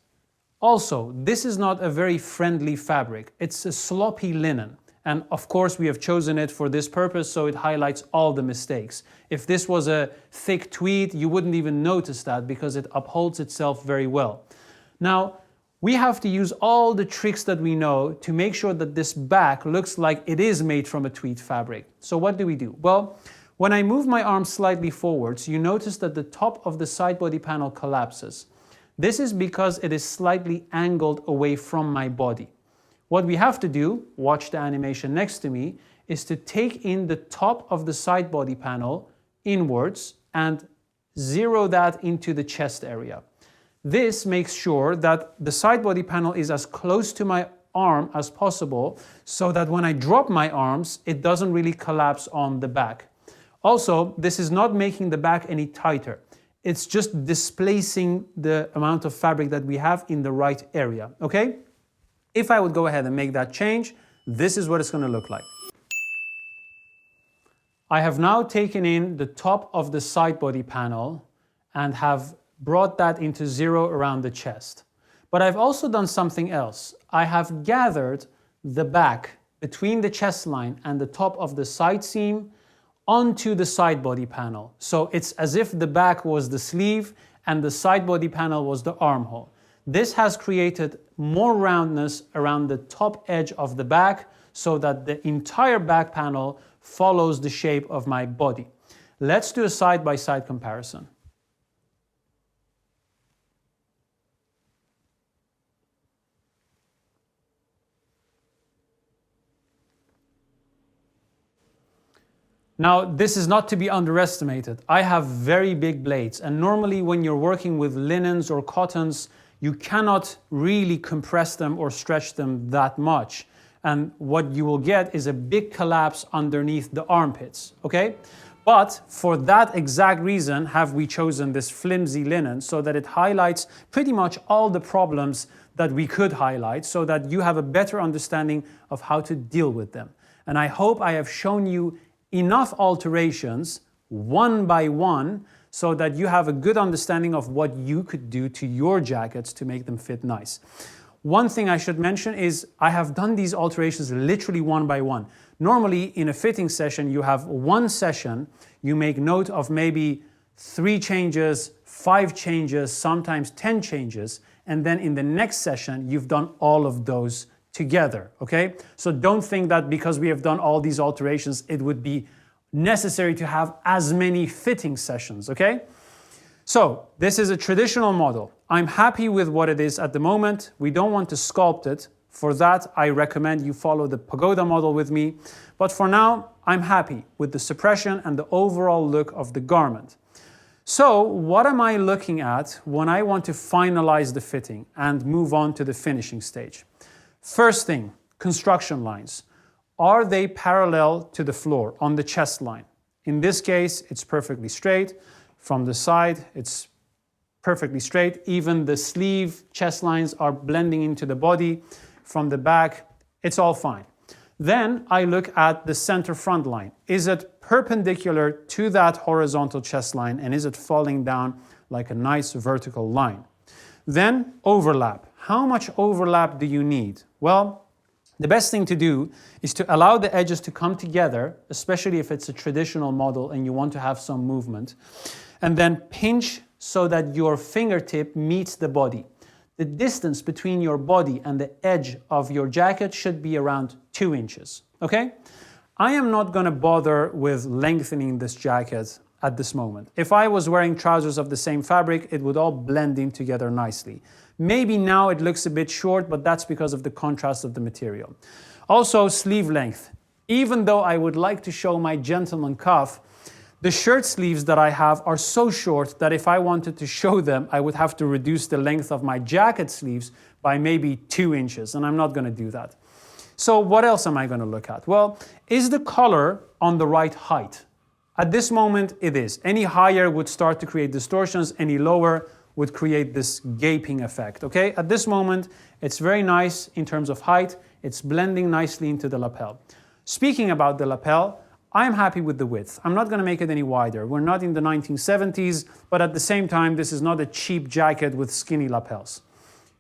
[SPEAKER 1] Also, this is not a very friendly fabric. It's a sloppy linen. And of course, we have chosen it for this purpose, so it highlights all the mistakes. If this was a thick tweed, you wouldn't even notice that because it upholds itself very well. Now, we have to use all the tricks that we know to make sure that this back looks like it is made from a tweed fabric. So what do? Well, when I move my arm slightly forwards, you notice that the top of the side body panel collapses. This is because it is slightly angled away from my body. What we have to do, watch the animation next to me, is to take in the top of the side body panel inwards and zero that into the chest area. This makes sure that the side body panel is as close to my arm as possible so that when I drop my arms, it doesn't really collapse on the back. Also, this is not making the back any tighter. It's just displacing the amount of fabric that we have in the right area, okay? If I would go ahead and make that change, this is what it's going to look like. I have now taken in the top of the side body panel and have brought that into zero around the chest. But I've also done something else. I have gathered the back between the chest line and the top of the side seam onto the side body panel. So it's as if the back was the sleeve and the side body panel was the armhole. This has created more roundness around the top edge of the back so that the entire back panel follows the shape of my body. Let's do a side-by-side comparison. Now, this is not to be underestimated. I have very big blades, and normally when you're working with linens or cottons, you cannot really compress them or stretch them that much. And what you will get is a big collapse underneath the armpits, okay? But for that exact reason have we chosen this flimsy linen so that it highlights pretty much all the problems that we could highlight so that you have a better understanding of how to deal with them. And I hope I have shown you enough alterations one by one so that you have a good understanding of what you could do to your jackets to make them fit nice. One thing I should mention is I have done these alterations literally one by one. Normally in a fitting session, you have one session, you make note of maybe 3 changes, 5 changes, sometimes 10 changes, and then in the next session, you've done all of those together, okay? So don't think that because we have done all these alterations, it would be necessary to have as many fitting sessions, okay? So this is a traditional model. I'm happy with what it is at the moment. We don't want to sculpt it. For that, I recommend you follow the pagoda model with me. But for now, I'm happy with the suppression and the overall look of the garment. So what am I looking at when I want to finalize the fitting and move on to the finishing stage? First thing, construction lines. Are they parallel to the floor on the chest line? In this case, it's perfectly straight. From the side, it's perfectly straight. Even the sleeve chest lines are blending into the body. From the back, it's all fine. Then I look at the center front line. Is it perpendicular to that horizontal chest line and is it falling down like a nice vertical line? Then overlap. How much overlap do you need? Well, the best thing to do is to allow the edges to come together, especially if it's a traditional model and you want to have some movement, and then pinch so that your fingertip meets the body. The distance between your body and the edge of your jacket should be around 2 inches, okay? I am not gonna bother with lengthening this jacket at this moment. If I was wearing trousers of the same fabric, it would all blend in together nicely. Maybe now it looks a bit short, but that's because of the contrast of the material. Also, sleeve length. Even though I would like to show my gentleman cuff, the shirt sleeves that I have are so short that if I wanted to show them, I would have to reduce the length of my jacket sleeves by maybe 2 inches, and I'm not gonna do that. So what else am I gonna look at? Well, is the collar on the right height? At this moment, it is. Any higher would start to create distortions, any lower would create this gaping effect, okay? At this moment, it's very nice in terms of height. It's blending nicely into the lapel. Speaking about the lapel, I'm happy with the width. I'm not gonna make it any wider. We're not in the 1970s, but at the same time, this is not a cheap jacket with skinny lapels.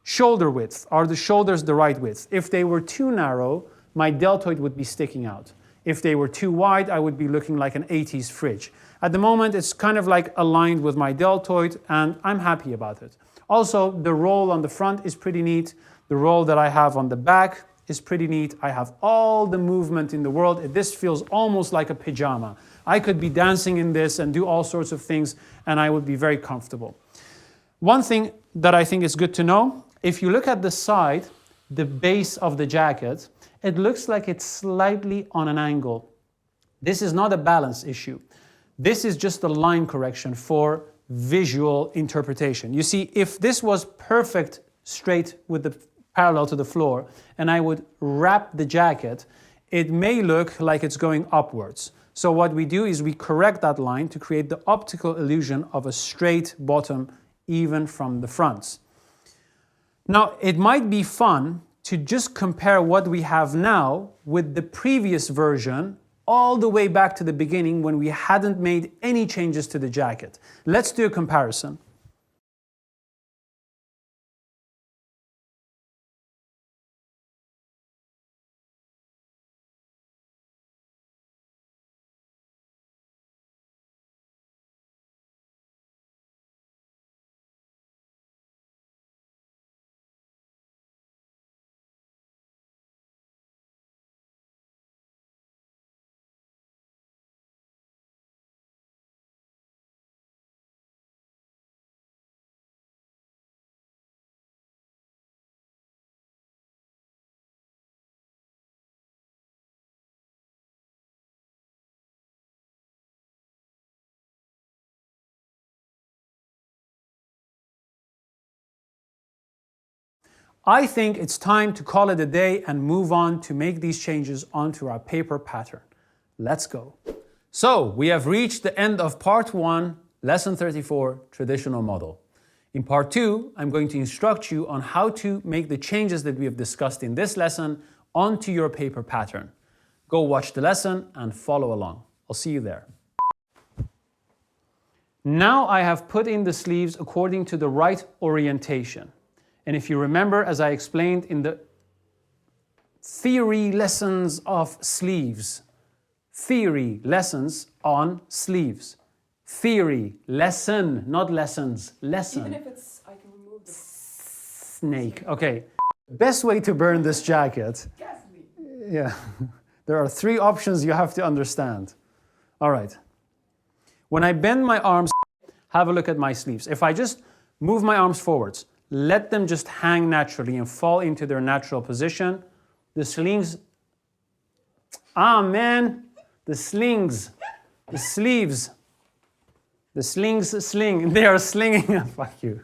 [SPEAKER 1] Shoulder width. Are the shoulders the right width? If they were too narrow, my deltoid would be sticking out. If they were too wide, I would be looking like an 80s fridge. At the moment, it's kind of like aligned with my deltoid, and I'm happy about it. Also, the roll on the front is pretty neat. The roll that I have on the back is pretty neat. I have all the movement in the world. This feels almost like a pajama. I could be dancing in this and do all sorts of things, and I would be very comfortable. One thing that I think is good to know, if you look at the side, the base of the jacket, it looks like it's slightly on an angle. This is not a balance issue. This is just a line correction for visual interpretation. You see, if this was perfect straight with the parallel to the floor and I would wrap the jacket, it may look like it's going upwards. So what we do is we correct that line to create the optical illusion of a straight bottom even from the fronts. Now, it might be fun to just compare what we have now with the previous version all the way back to the beginning when we hadn't made any changes to the jacket. Let's do a comparison. I think it's time to call it a day and move on to make these changes onto our paper pattern. Let's go. So we have reached the end of part 1, lesson 34, traditional model. In part 2, I'm going to instruct you on how to make the changes that we have discussed in this lesson onto your paper pattern. Go watch the lesson and follow along. I'll see you there. Now I have put in the sleeves according to the right orientation. And if you remember, as I explained in the theory lessons of sleeves, theory lessons on sleeves, theory lesson, not lessons, lesson.
[SPEAKER 2] Even if it's, I can remove the
[SPEAKER 1] snake. Okay, best way to burn this jacket. Yeah, there are 3 options you have to understand. All right. When I bend my arms, have a look at my sleeves. If I just move my arms forwards, let them just hang naturally and fall into their natural position. The slings, the slings, the sleeves, the slings sling, they are slinging, fuck you.